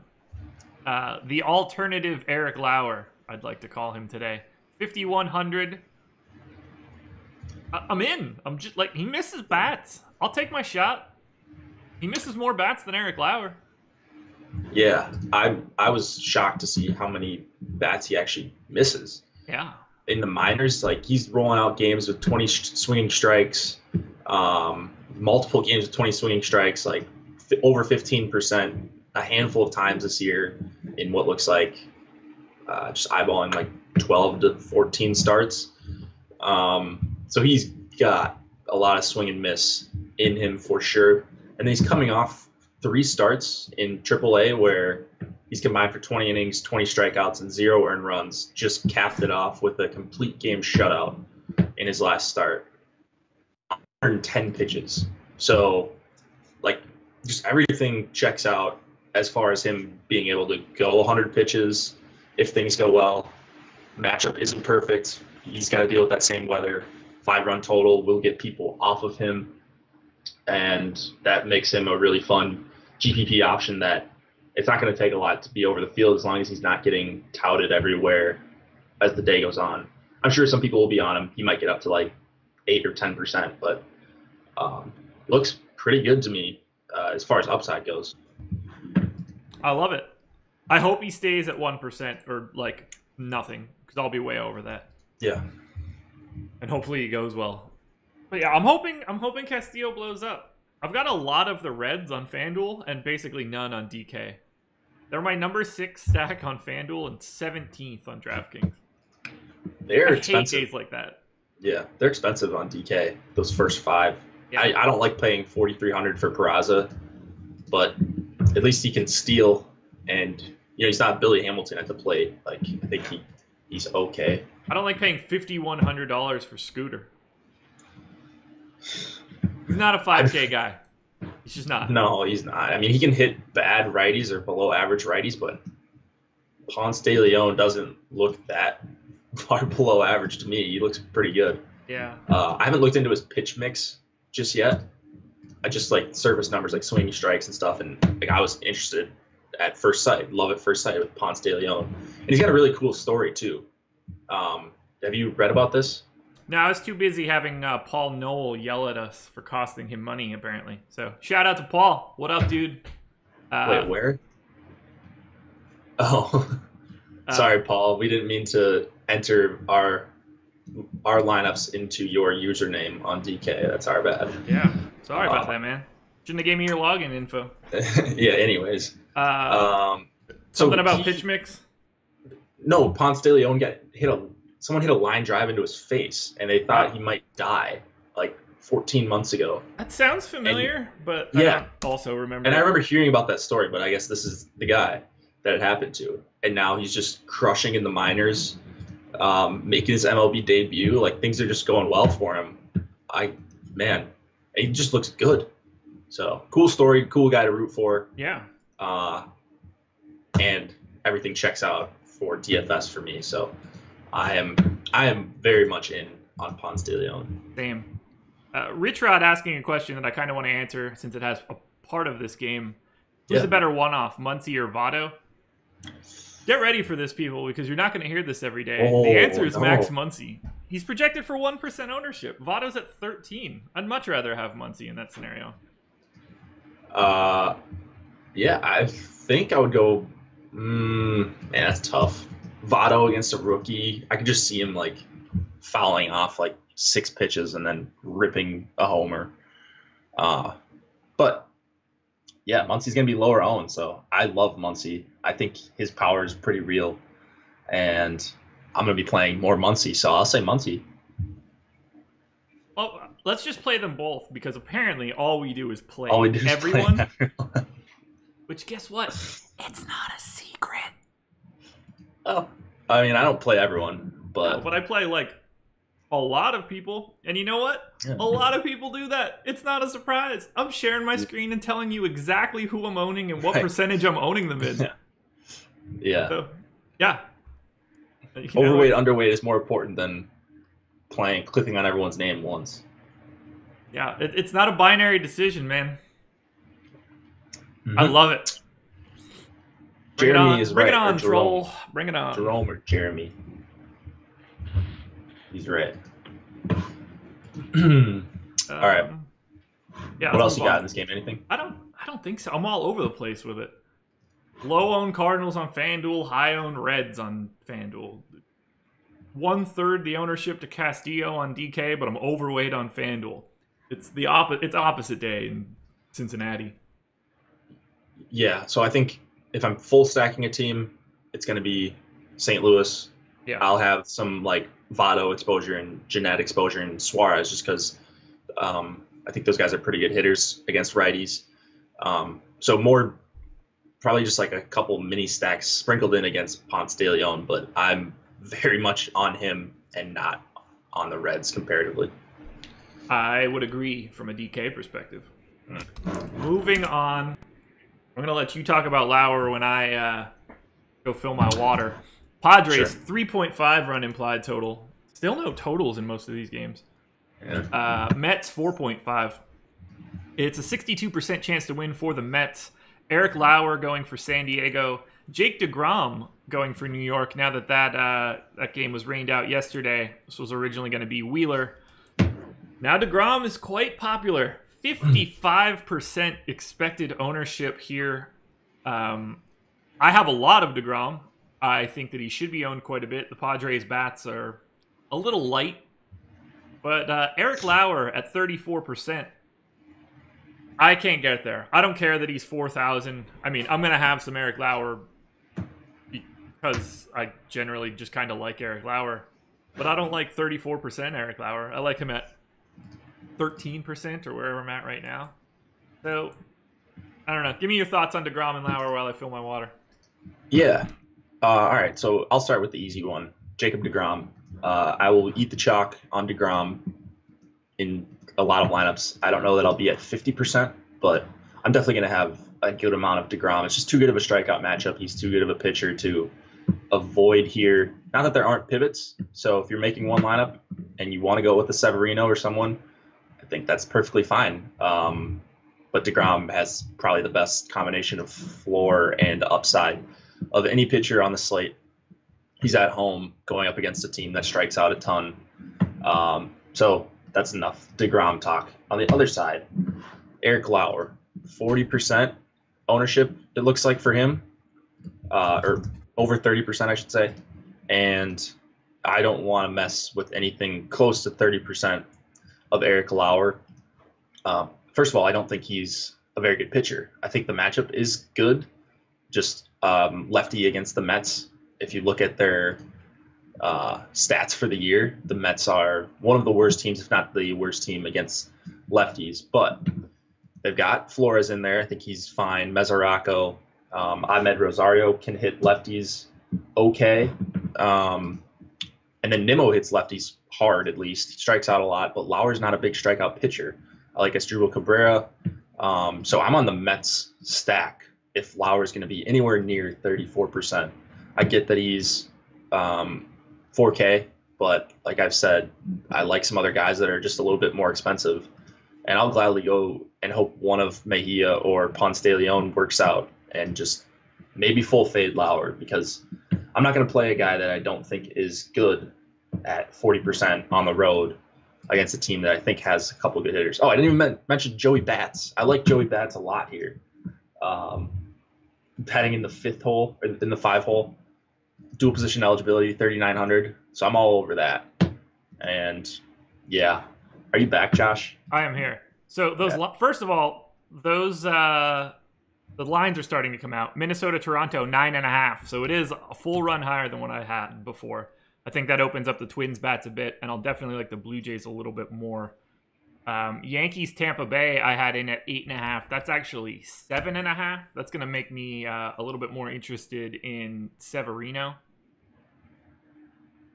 the alternative Erik Lauer, I'd like to call him today. 5,100. I'm in. I'm just like, he misses bats. I'll take my shot. He misses more bats than Erik Lauer. Yeah, I was shocked to see how many bats he actually misses. Yeah. In the minors, like he's rolling out games with 20 swinging strikes, multiple games with 20 swinging strikes, like over 15% a handful of times this year in what looks like just eyeballing like 12 to 14 starts. So he's got a lot of swing and miss in him for sure. And he's coming off 3 starts in AAA where he's combined for 20 innings, 20 strikeouts, and 0 earned runs. Just capped it off with a complete game shutout in his last start. 110 pitches. So, like, just everything checks out as far as him being able to go 100 pitches if things go well. Matchup isn't perfect. He's got to deal with that same weather. 5-run total will get people off of him, and that makes him a really fun GPP option that it's not going to take a lot to be over the field as long as he's not getting touted everywhere as the day goes on. I'm sure some people will be on him. He might get up to like 8 or 10%, but looks pretty good to me as far as upside goes. I love it. I hope he stays at 1% or like nothing, because I'll be way over that. Yeah. And hopefully it goes well. But yeah, I'm hoping Castillo blows up. I've got a lot of the Reds on FanDuel and basically none on DK. They're my number 6 stack on FanDuel and 17th on DraftKings. They're expensive. I hate days like that. Yeah, they're expensive on DK, those first 5. Yeah. I don't like paying $4,300 for Peraza, but at least he can steal, and he's not Billy Hamilton at the plate. Like, I think he's okay. I don't like paying $5,100 for Scooter. He's not a 5K guy. He's just not. No, he's not. I mean, he can hit bad righties or below average righties, but Ponce de Leon doesn't look that far below average to me. He looks pretty good. Yeah. I haven't looked into his pitch mix just yet. I just like surface numbers like swinging strikes and stuff, and like I was interested at first sight, love at first sight with Ponce de Leon. And he's got a really cool story too. Have you read about this? No, I was too busy having Paul Noel yell at us for costing him money, apparently. So shout out to Paul. What up, dude? Wait, where? Oh, sorry, Paul. We didn't mean to enter our lineups into your username on DK. That's our bad. Yeah, sorry about that, man. Shouldn't have gave me your login info. Yeah. Anyways, something about pitch mix. No, Ponce de Leon someone hit a line drive into his face, and they thought he might die like 14 months ago. That sounds familiar, but yeah, I also remember. And I remember hearing about that story, but I guess this is the guy that it happened to, and now he's just crushing in the minors, making his MLB debut. Like, things are just going well for him. He just looks good. So cool story, cool guy to root for. Yeah. And everything checks out for DFS for me. So I am very much in on Ponce de Leon. Same. Rich Rod asking a question that I kind of want to answer since it has a part of this game. Who's the better one-off, Muncy or Votto? Get ready for this, people, because you're not going to hear this every day. The answer is Max Muncy. He's projected for 1% ownership. Votto's at 13. I'd much rather have Muncy in that scenario. Yeah, I think I would go. Man, that's tough. Votto against a rookie. I could just see him like fouling off like 6 pitches and then ripping a homer. But yeah, Muncy's gonna be lower owned, so I love Muncy. I think his power is pretty real, and I'm gonna be playing more Muncy, so I'll say Muncy. Well, let's just play them both because apparently all we do is play everyone. Which, guess what? It's not a secret. Oh, I mean, I don't play everyone, but no, but I play like a lot of people, and you know what? Yeah. A lot of people do that. It's not a surprise. I'm sharing my screen and telling you exactly who I'm owning and what percentage I'm owning them in. Yeah. So, yeah. Overweight, underweight is more important than clicking on everyone's name once. Yeah, it's not a binary decision, man. I love it. Jeremy is right. Bring it on, troll. Bring it on. Jerome or Jeremy. He's right. All right. Yeah. What else you got in this game? Anything? I don't think so. I'm all over the place with it. Low owned Cardinals on FanDuel, high owned Reds on FanDuel. 1/3 the ownership to Castillo on DK, but I'm overweight on FanDuel. It's opposite day in Cincinnati. Yeah, so I think if I'm full stacking a team, it's going to be St. Louis. Yeah. I'll have some like Votto exposure and Jeanette exposure and Suarez just because I think those guys are pretty good hitters against righties. So more probably just like a couple mini stacks sprinkled in against Ponce de Leon, but I'm very much on him and not on the Reds comparatively. I would agree from a DK perspective. Moving on. I'm going to let you talk about Lauer when I go fill my water. Padres, 3.5 run implied total. Still no totals in most of these games. Yeah. Mets, 4.5. It's a 62% chance to win for the Mets. Erik Lauer going for San Diego. Jake Degrom going for New York now that that game was rained out yesterday. This was originally going to be Wheeler. Now Degrom is quite popular. 55% expected ownership here. I have a lot of Degrom. I think that he should be owned quite a bit. The Padres' bats are a little light. But Erik Lauer at 34%. I can't get there. I don't care that he's 4,000. I mean, I'm going to have some Erik Lauer because I generally just kind of like Erik Lauer. But I don't like 34% Erik Lauer. I like him at 13% or wherever I'm at right now. So, I don't know. Give me your thoughts on Degrom and Lauer while I fill my water. Yeah. All right. So I'll start with the easy one. Jacob Degrom. I will eat the chalk on Degrom in a lot of lineups. I don't know that I'll be at 50%, but I'm definitely going to have a good amount of Degrom. It's just too good of a strikeout matchup. He's too good of a pitcher to avoid here. Not that there aren't pivots. So if you're making one lineup and you want to go with a Severino or someone, I think that's perfectly fine. But Degrom has probably the best combination of floor and upside of any pitcher on the slate. He's at home going up against a team that strikes out a ton. So that's enough Degrom talk. On the other side, Erik Lauer, 40% ownership, it looks like for him, or over 30%, I should say. And I don't want to mess with anything close to 30% of Erik Lauer. First of all, I don't think he's a very good pitcher. I think the matchup is good, just lefty against the Mets. If you look at their stats for the year, the Mets are one of the worst teams, if not the worst team against lefties. But they've got Flores in there. I think he's fine. Mesoraco, Ahmed Rosario can hit lefties okay. And then Nimmo hits lefties hard, at least. He strikes out a lot, but Lauer's not a big strikeout pitcher. I like Asdrubal Cabrera. So I'm on the Mets stack if Lauer's going to be anywhere near 34%. I get that he's 4K, but like I've said, I like some other guys that are just a little bit more expensive. And I'll gladly go and hope one of Mejia or Ponce de Leon works out and just maybe full fade Lauer, because I'm not going to play a guy that I don't think is good at 40% on the road against a team that I think has a couple of good hitters. Oh, I didn't even mention Joey Bats. I like Joey Bats a lot here. Heading in the 5th hole, or in the 5 hole, dual position eligibility, 3,900. So I'm all over that. And yeah, are you back, Josh? I am here. So those first of all, those the lines are starting to come out. Minnesota, Toronto, 9.5. So it is a full run higher than what I had before. I think that opens up the Twins bats a bit, and I'll definitely like the Blue Jays a little bit more. Yankees, Tampa Bay, I had in at 8.5. That's actually 7.5. That's going to make me a little bit more interested in Severino.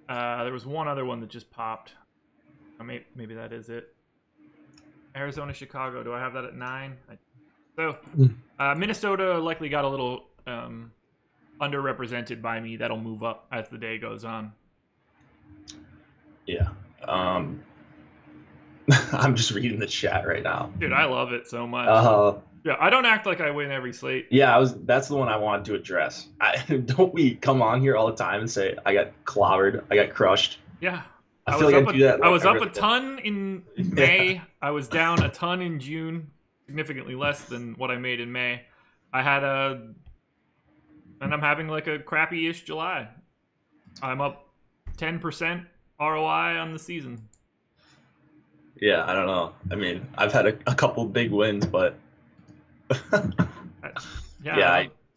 There was one other one that just popped. Maybe that is it. Arizona, Chicago. Do I have that at 9? Minnesota likely got a little underrepresented by me. That'll move up as the day goes on. Yeah. I'm just reading the chat right now. Dude, I love it so much. Yeah, I don't act like I win every slate. Yeah, that's the one I wanted to address. Don't we come on here all the time and say, I got clobbered, I got crushed? Yeah. I feel like I do that. I was up a ton in May. Yeah. I was down a ton in June, significantly less than what I made in May. And I'm having like a crappy-ish July. I'm up 10% ROI on the season. Yeah, I don't know. I mean, I've had a couple big wins, but I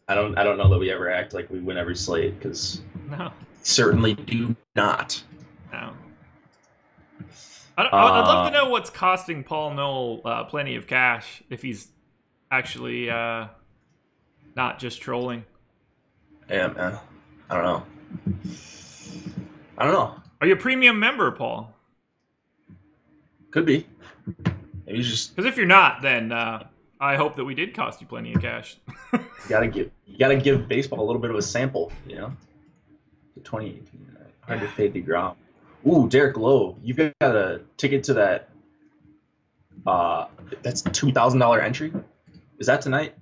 don't know that we ever act like we win every slate, because no, certainly do not. No. I'd love to know what's costing Paul Noel plenty of cash if he's actually not just trolling. Yeah, man. I don't know. Are you a premium member, Paul? Could be. Maybe just because if you're not, then I hope that we did cost you plenty of cash. you gotta give baseball a little bit of a sample, you know. The 2018 100 fade Degrom. Ooh, Derek Lowe, you've got a ticket to that. That's $2,000 entry. Is that tonight?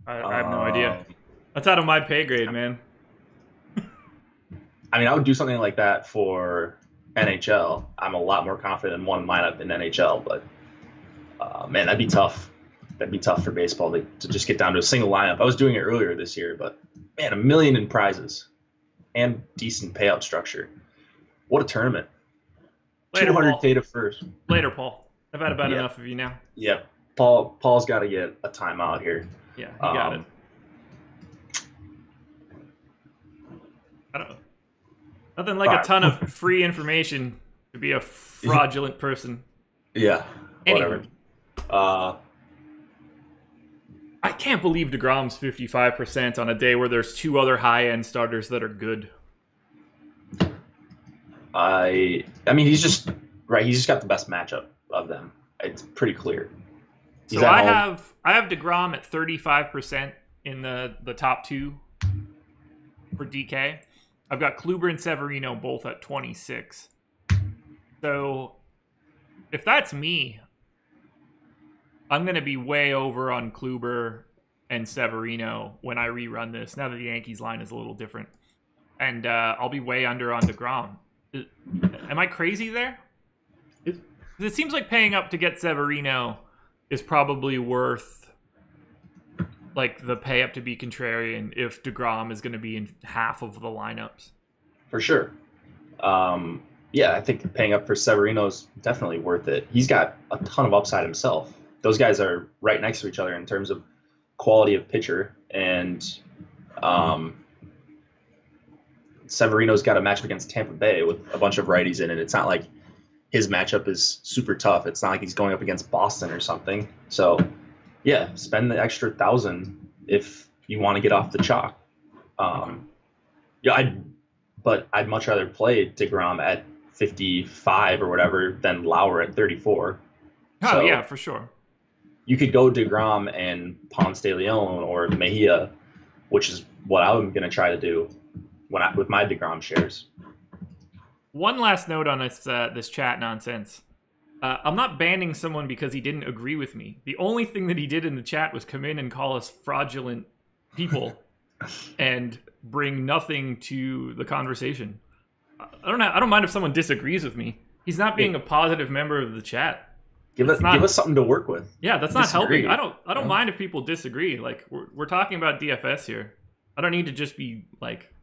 I have no idea. That's out of my pay grade, man. I mean, I would do something like that for NHL. I'm a lot more confident in one lineup in NHL, but man, that'd be tough. That'd be tough for baseball to just get down to a single lineup. I was doing it earlier this year, but man, $1 million in prizes and decent payout structure. What a tournament. Later, 200K to first. Later, Paul. I've had about enough of you now. Yeah, Paul's got to get a timeout here. Yeah, he got it. I don't know. Nothing like a ton of free information to be a fraudulent person. Yeah, whatever. Anyway. I can't believe DeGrom's 55% on a day where there's 2 other high-end starters that are good. I mean, he's just got the best matchup of them. It's pretty clear. So I have DeGrom at 35% in the top 2 for DK. I've got Kluber and Severino both at 26. So if that's me, I'm going to be way over on Kluber and Severino when I rerun this, now that the Yankees line is a little different. And I'll be way under on DeGrom. Am I crazy there? It seems like paying up to get Severino is probably worth like the pay up to be contrarian if DeGrom is going to be in half of the lineups. For sure. Yeah, I think paying up for Severino is definitely worth it. He's got a ton of upside himself. Those guys are right next to each other in terms of quality of pitcher, and Severino's got a matchup against Tampa Bay with a bunch of righties in it. It's not like his matchup is super tough. It's not like he's going up against Boston or something. So, yeah, spend the extra $1,000 if you want to get off the chalk. But I'd much rather play DeGrom at 55 or whatever than Lauer at 34. Oh, So yeah, for sure. you could go Degrom and Ponce de Leon or Mejia, which is what I'm going to try to do with my Degrom shares. One last note on this chat nonsense. I'm not banning someone because he didn't agree with me. The only thing that he did in the chat was come in and call us fraudulent people and bring nothing to the conversation. I don't mind if someone disagrees with me. He's not being a positive member of the chat. Give us something to work with. Yeah, that's not helping. I don't mind if people disagree. Like we're talking about DFS here. I don't need to just be like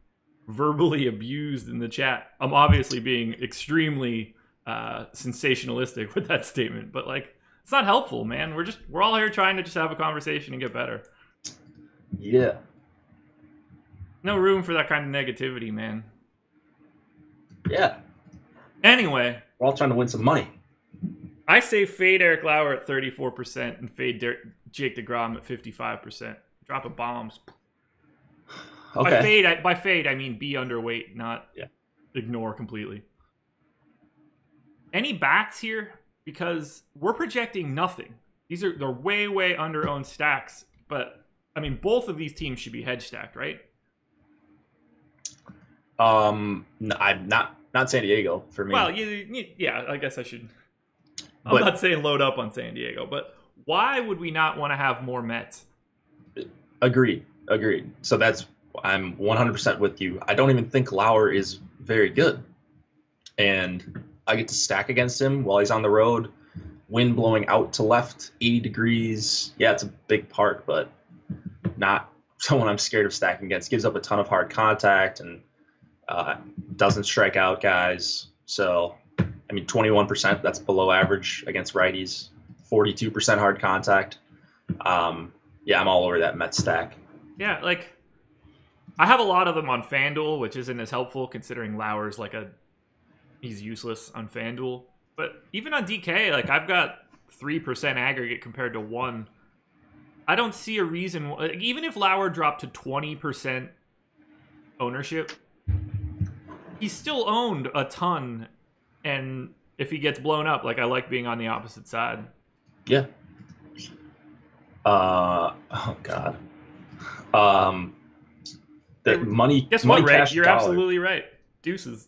verbally abused in the chat. I'm obviously being extremely sensationalistic with that statement, but like it's not helpful, man. We're all here trying to just have a conversation and get better. Yeah. No room for that kind of negativity, man. Yeah. Anyway, we're all trying to win some money. I say fade Erik Lauer at 34% and fade Jake Degrom at 55%. Drop of bombs. Okay. By fade, I mean be underweight, not ignore completely. Any bats here? Because we're projecting nothing. They're way, way under-owned stacks. But, I mean, both of these teams should be hedge stacked, right? I'm not San Diego for me. Well, yeah, I guess I should. I'm not saying load up on San Diego, but why would we not want to have more Mets? Agreed. So I'm 100% with you. I don't even think Lauer is very good. And I get to stack against him while he's on the road. Wind blowing out to left, 80 degrees. Yeah, it's a big park, but not someone I'm scared of stacking against. Gives up a ton of hard contact and doesn't strike out guys. So, I mean, 21%, that's below average against righties. 42% hard contact. Yeah, I'm all over that Mets stack. Yeah, like, I have a lot of them on FanDuel, which isn't as helpful considering Lauer's like he's useless on FanDuel. But even on DK, like, I've got 3% aggregate compared to 1. I don't see a reason, like, even if Lauer dropped to 20% ownership, he's still owned a ton. And if he gets blown up, like, I like being on the opposite side. Yeah. Oh God. The money. Guess money, what, Ray? cash, You're dollar. absolutely right. Deuces.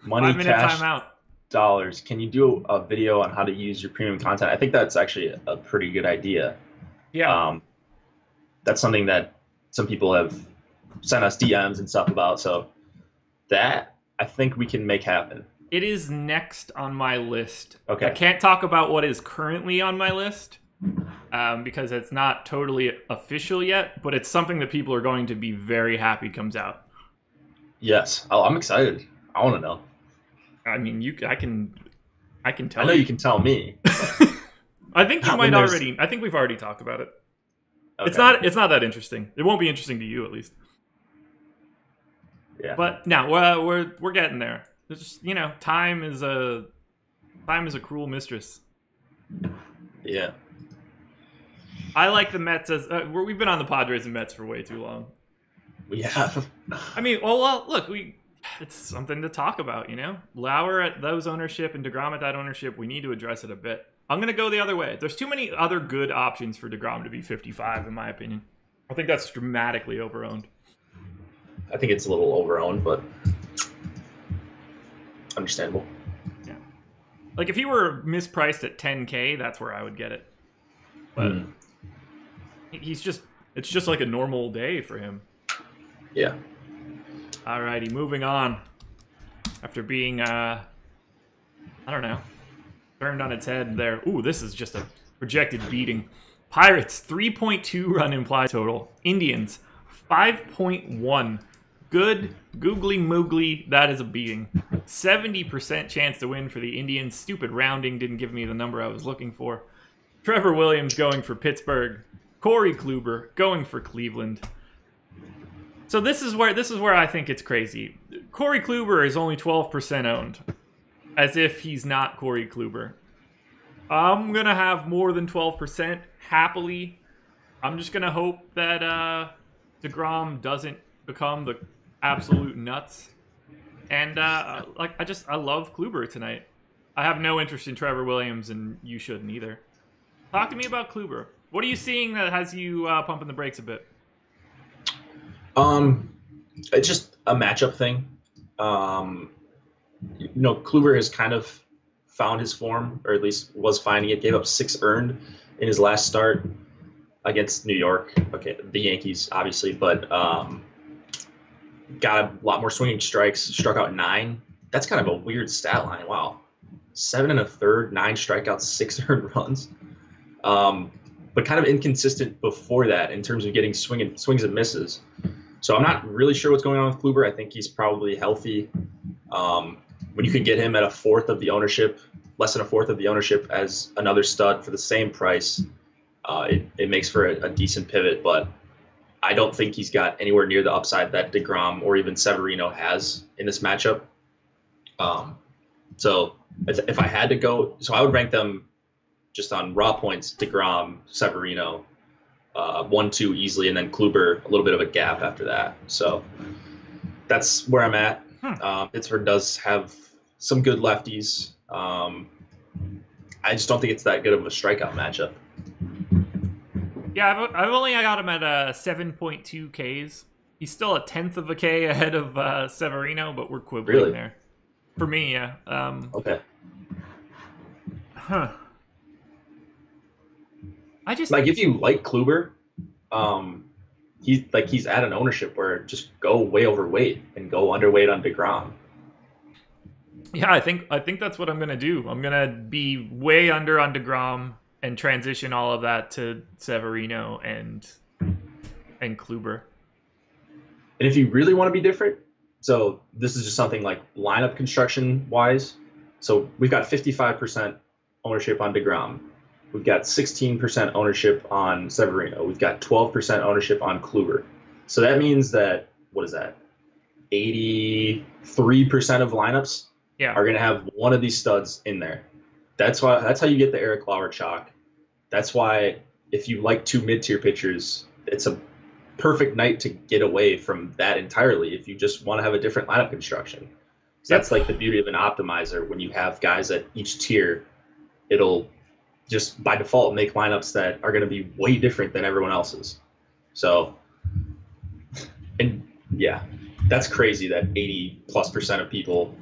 Money, 5-minute cash, timeout. dollars. Can you do a video on how to use your premium content? I think that's actually a pretty good idea. Yeah. That's something that some people have sent us DMs and stuff about. So that I think we can make happen. It is next on my list. Okay. I can't talk about what is currently on my list because it's not totally official yet, but it's something that people are going to be very happy comes out. Yes. Oh, I'm excited. I want to know. I mean, I can tell. I know you can tell me. I think you might already. I think we've already talked about it. Okay. It's not that interesting. It won't be interesting to you, at least. Yeah. But no, we're getting there. It's just, time is a cruel mistress. Yeah. I like the Mets as we've been on the Padres and Mets for way too long. We have. I mean, well, look, it's something to talk about, Lauer at those ownership and Degrom at that ownership. We need to address it a bit. I'm going to go the other way. There's too many other good options for Degrom to be 55, in my opinion. I think that's dramatically overowned. I think it's a little overowned, but understandable. Yeah. Like, if he were mispriced at 10K, that's where I would get it. But it's just like a normal day for him. Yeah. Alrighty, moving on. After being, I don't know, turned on its head there. Ooh, this is just a projected beating. Pirates, 3.2 run implied total. Indians, 5.1. Good, googly moogly, that is a beating. 70% chance to win for the Indians. Stupid rounding didn't give me the number I was looking for. Trevor Williams going for Pittsburgh. Corey Kluber going for Cleveland. So this is where I think it's crazy. Corey Kluber is only 12% owned, as if he's not Corey Kluber. I'm going to have more than 12% happily. I'm just going to hope that Degrom doesn't become the absolute nuts. And I love Kluber tonight. I have no interest in Trevor Williams, and you shouldn't either. Talk to me about Kluber. What are you seeing that has you pumping the brakes a bit? It's just a matchup thing. Kluber has kind of found his form, or at least was finding it. Gave up 6 earned in his last start against New York. Okay, the Yankees, obviously, but got a lot more swinging strikes. Struck out 9. That's kind of a weird stat line. Wow, 7 1/3, 9 strikeouts, 6 earned runs. But kind of inconsistent before that in terms of getting swings and misses. So I'm not really sure what's going on with Kluber. I think he's probably healthy. When you can get him at a fourth of the ownership, less than a fourth of the ownership as another stud for the same price, it makes for a decent pivot. But I don't think he's got anywhere near the upside that Degrom or even Severino has in this matchup. So if I had to go, so I would rank them just on raw points: Degrom, Severino, 1-2 easily, and then Kluber a little bit of a gap after that. So that's where I'm at. Pittsburgh does have some good lefties. I just don't think it's that good of a strikeout matchup. Yeah, I've only got him at 7.2 Ks. He's still a tenth of a K ahead of Severino, but we're quibbling there. For me, yeah. Okay. Huh. I just like if you like Kluber, he's at an ownership where just go way overweight and go underweight on Degrom. Yeah, I think that's what I'm gonna do. I'm gonna be way under on Degrom and transition all of that to Severino and Kluber. And if you really want to be different, so this is just something like lineup construction wise. So we've got 55% ownership on Degrom. We've got 16% ownership on Severino. We've got 12% ownership on Kluber. So that means that, what is that? 83% of lineups are going to have one of these studs in there. That's how you get the Erik Lauer chalk. That's why if you like 2 mid-tier pitchers, it's a perfect night to get away from that entirely if you just want to have a different lineup construction. So that's like the beauty of an optimizer. When you have guys at each tier, it'll just by default make lineups that are going to be way different than everyone else's. So, and yeah, that's crazy that 80+% of people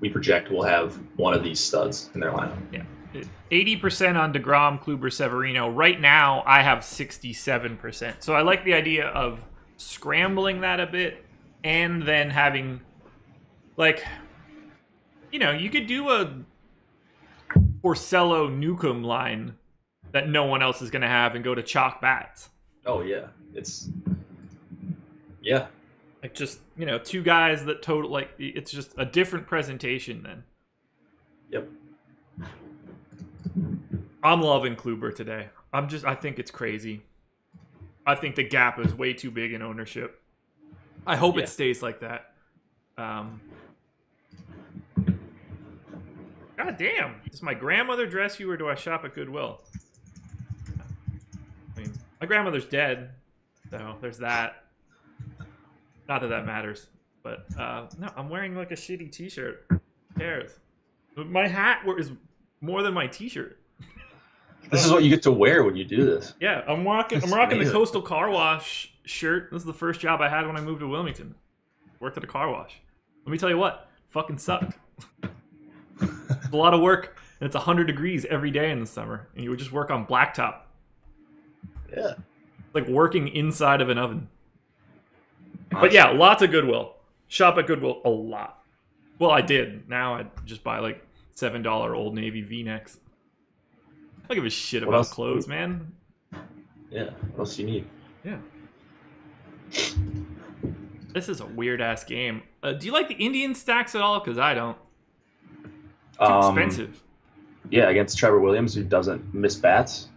we project will have one of these studs in their lineup. Yeah. 80% on Degrom, Kluber, Severino. Right now, I have 67%. So I like the idea of scrambling that a bit and then having, like, you could do a Porcello Newcomb line that no one else is going to have and go to chalk bats. Oh, yeah. Yeah. Like just, 2 guys that total, like, it's just a different presentation then. Yep. I'm loving Kluber today. I think it's crazy. I think the gap is way too big in ownership. I hope it stays like that. God damn. Does my grandmother dress you or do I shop at Goodwill? I mean, my grandmother's dead, so there's that. Not that that matters. But, no, I'm wearing like a shitty t-shirt. Who cares? My hat is more than my t-shirt. This is what you get to wear when you do this. Yeah, I'm rocking the Coastal Car Wash shirt. This is the first job I had when I moved to Wilmington. Worked at a car wash. Let me tell you what, fucking sucked. It's a lot of work, and it's 100 degrees every day in the summer, and you would just work on blacktop. Yeah. Like working inside of an oven. But yeah, lots of Goodwill. Shop at Goodwill a lot. Well, I did. Now I just buy like $7 Old Navy V-necks. I don't give a shit about clothes, man. Yeah, what else do you need? Yeah. This is a weird-ass game. Do you like the Indian stacks at all? Because I don't. Too expensive. Yeah, against Trevor Williams, who doesn't miss bats.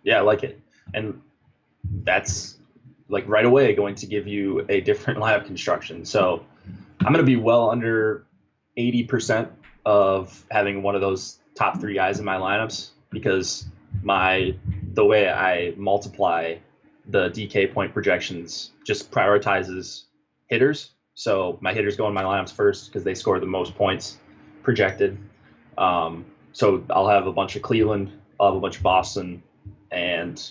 Yeah, I like it. And that's, like, right away going to give you a different lineup construction. So I'm going to be well under 80% of having one of those top 3 guys in my lineups, because the way I multiply the DK point projections just prioritizes hitters So my hitters go in my lineups first because they score the most points projected. So I'll have a bunch of Cleveland, I'll have a bunch of Boston, and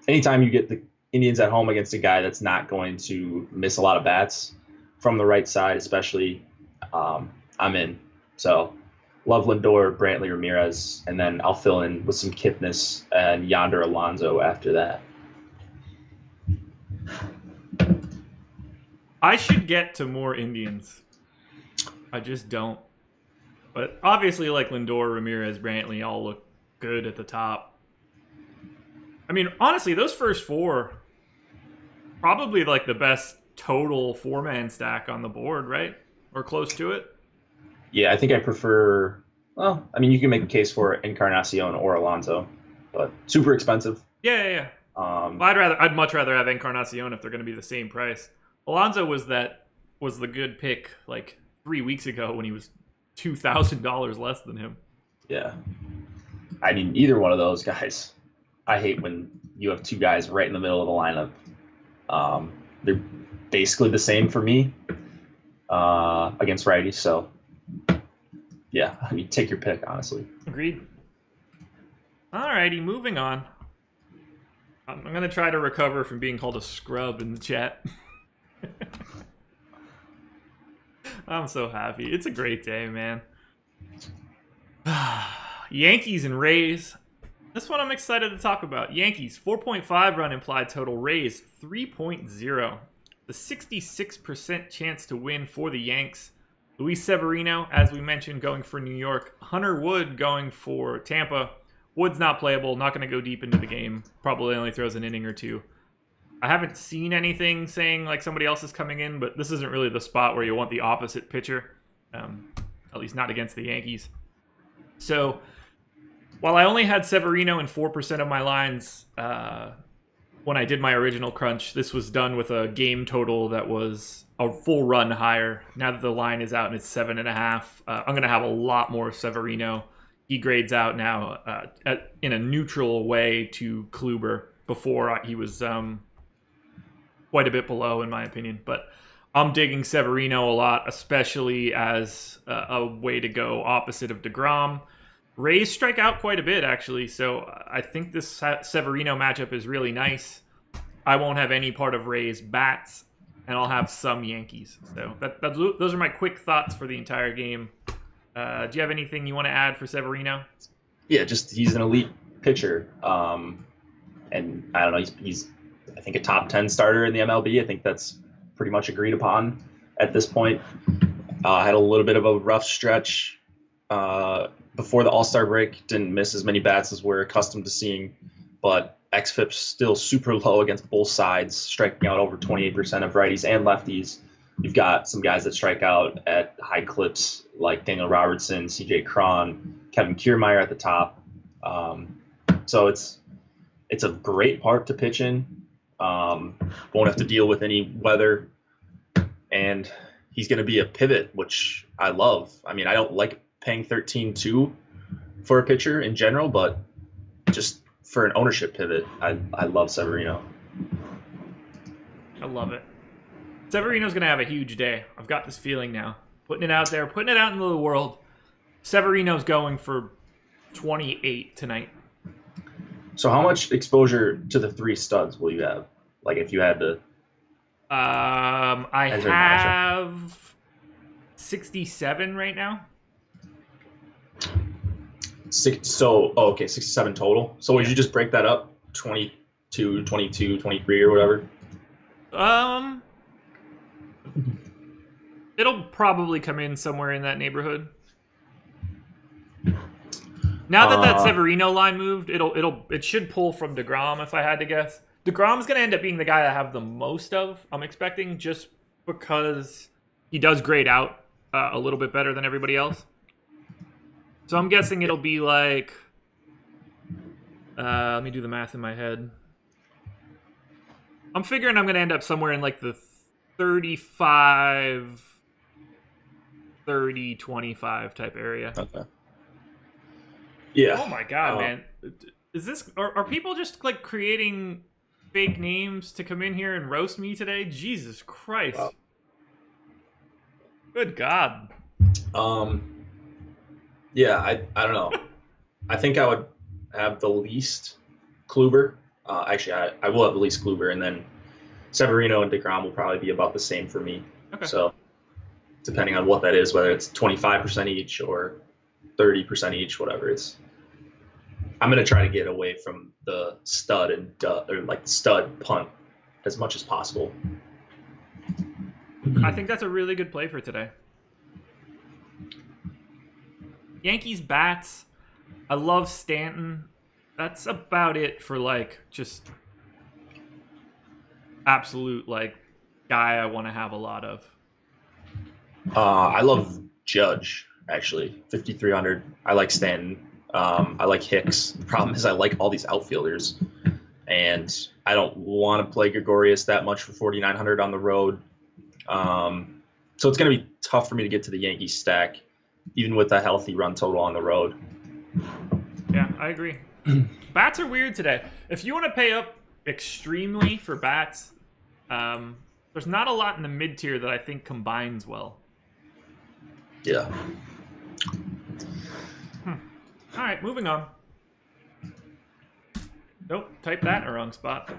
anytime you get the Indians at home against a guy that's not going to miss a lot of bats from the right side, especially, I'm in. So love Lindor, Brantley, Ramirez, and then I'll fill in with some Kipnis and Yonder Alonso after that. I should get to more Indians. I just don't. But obviously, like Lindor, Ramirez, Brantley all look good at the top. I mean, honestly, those first four, probably like the best total four-man stack on the board, right? Or close to it. Yeah, I think I prefer. Well, I mean, you can make a case for Encarnacion or Alonso, but super expensive. Yeah. Well, I'd much rather have Encarnacion if they're going to be the same price. Alonso was the good pick like 3 weeks ago when he was $2,000 less than him. Yeah, I mean, either one of those guys. I hate when you have two guys right in the middle of the lineup. They're basically the same for me against righties. So, yeah, I mean, take your pick, honestly. Agreed. Alrighty, moving on. I'm going to try to recover from being called a scrub in the chat. I'm so happy. It's a great day, man. Yankees and Rays. This one I'm excited to talk about. Yankees, 4.5 run implied total. Rays, 3.0. The 66% chance to win for the Yanks. Luis Severino, as we mentioned, going for New York. Hunter Wood going for Tampa. Wood's not playable, not going to go deep into the game. Probably only throws an inning or two. I haven't seen anything saying like somebody else is coming in, but this isn't really the spot where you want the opposite pitcher. At least not against the Yankees. So, while I only had Severino in 4% of my lines when I did my original crunch, this was done with a game total that was a full run higher. Now that the line is out and it's 7.5, I'm going to have a lot more Severino. He grades out now in a neutral way to Kluber. Before he was quite a bit below, in my opinion. But I'm digging Severino a lot, especially as a way to go opposite of Degrom. Rays strike out quite a bit, actually, so I think this Severino matchup is really nice. I won't have any part of Rays bats, and I'll have some Yankees. So those are my quick thoughts for the entire game. Do you have anything you want to add for Severino? Yeah, just he's an elite pitcher. And I don't know, he's I think a top 10 starter in the MLB. I think that's pretty much agreed upon at this point. Had a little bit of a rough stretch before the All-Star break. Didn't miss as many bats as we're accustomed to seeing, but xFIP's still super low against both sides, striking out over 28% of righties and lefties. You've got some guys that strike out at high clips like Daniel Robertson, CJ Cron, Kevin Kiermaier at the top. So it's a great park to pitch in. Won't have to deal with any weather. And he's going to be a pivot, which I love. I mean, I don't like paying 13-2 for a pitcher in general, but just for an ownership pivot, I love Severino. I love it. Severino's going to have a huge day. I've got this feeling now. Putting it out there, putting it out into the world. Severino's going for 28 tonight. So how much exposure to the three studs will you have? Like if you had to... I have 67 right now. Okay, 67 total. So would you just break that up? 22, 22, 23 or whatever? It'll probably come in somewhere in that neighborhood. Now that Severino line moved, it should pull from Degrom if I had to guess. Degrom's going to end up being the guy I have the most of, I'm expecting, just because he does grade out a little bit better than everybody else. So I'm guessing it'll be like... let me do the math in my head. I'm figuring I'm going to end up somewhere in like the 35, 30, 25 type area. Okay. Yeah. Oh my god, man! Is this? Are people just like creating fake names to come in here and roast me today? Jesus Christ. Wow. Good God. Yeah, I don't know. I think I would have the least Kluber. Actually, I will have the least Kluber, and then Severino and Degrom will probably be about the same for me. Okay. So depending on what that is, whether it's 25% each or 30% each, whatever it's. I'm gonna try to get away from the stud and or like stud punt as much as possible. I think that's a really good play for today. Yankees bats. I love Stanton. That's about it for like just absolute like guy I want to have a lot of. I love Judge actually. 5,300. I like Stanton. I like Hicks. The problem is I like all these outfielders, and I don't want to play Gregorius that much for 4,900 on the road. So it's going to be tough for me to get to the Yankees stack, even with a healthy run total on the road. Yeah, I agree. Bats are weird today. If you want to pay up extremely for bats, there's not a lot in the mid-tier that I think combines well. Yeah. All right, moving on. Nope, type that in the wrong spot.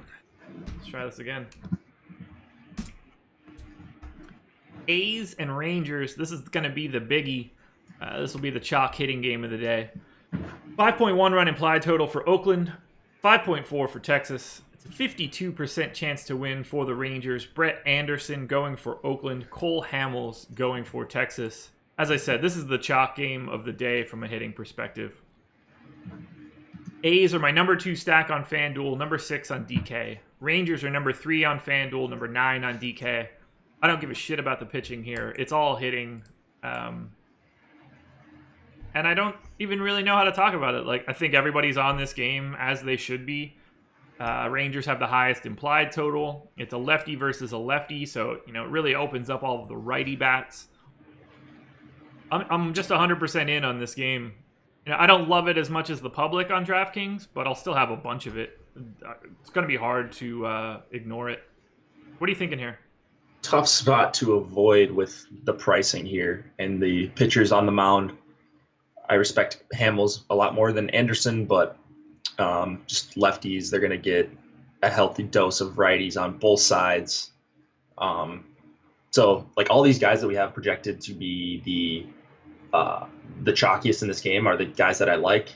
Let's try this again. A's and Rangers. This is going to be the biggie. This will be the chalk hitting game of the day. 5.1 run implied total for Oakland. 5.4 for Texas. It's a 52% chance to win for the Rangers. Brett Anderson going for Oakland. Cole Hamels going for Texas. As I said, this is the chalk game of the day from a hitting perspective. A's are my number 2 stack on FanDuel, number 6 on DK. Rangers are number 3 on FanDuel, number 9 on DK. I don't give a shit about the pitching here. It's all hitting. And I don't even really know how to talk about it. Like, I think everybody's on this game as they should be. Rangers have the highest implied total. It's a lefty versus a lefty, so it really opens up all of the righty bats. I'm just 100% in on this game. I don't love it as much as the public on DraftKings, but I'll still have a bunch of it. It's going to be hard to ignore it. What are you thinking here? Tough spot to avoid with the pricing here and the pitchers on the mound. I respect Hamels a lot more than Anderson, but just lefties, they're going to get a healthy dose of righties on both sides. So, like, all these guys that we have projected to be the chalkiest in this game are the guys that I like.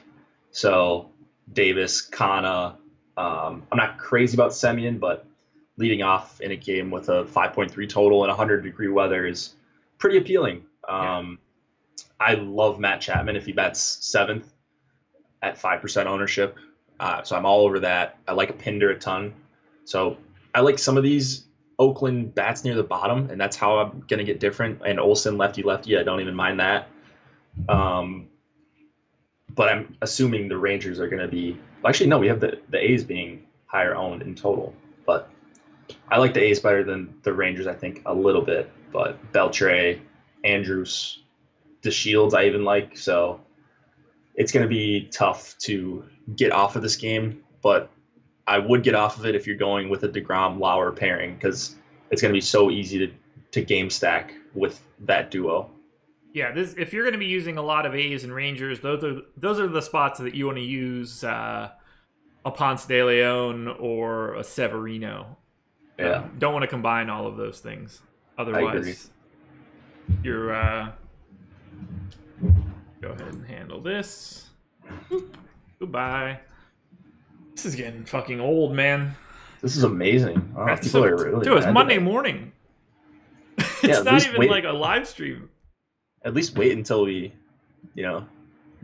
So, Davis, Kana. I'm not crazy about Semien, but leading off in a game with a 5.3 total and 100-degree weather is pretty appealing. I love Matt Chapman if he bats 7th at 5% ownership. So I'm all over that. I like a Pinder a ton. So I like some of these Oakland bats near the bottom, and that's how I'm going to get different. And Olsen, lefty, I don't even mind that. But I'm assuming the Rangers are going to be – actually, no, we have the A's being higher owned in total. But I like the A's better than the Rangers, I think, a little bit. But Beltre, Andrews, DeShields I even like. So it's going to be tough to get off of this game. But I would get off of it if you're going with a Degrom Lauer pairing, because it's going to be so easy to game stack with that duo. Yeah, if you're going to be using a lot of A's and Rangers, those are the spots that you want to use a Ponce de Leon or a Severino. Yeah, don't want to combine all of those things. Otherwise, you're go ahead and handle this. Boop. Goodbye. This is getting fucking old, man. This is amazing. Wow, people are really dude, it's Monday morning. It's not even like a live stream. At least wait until we,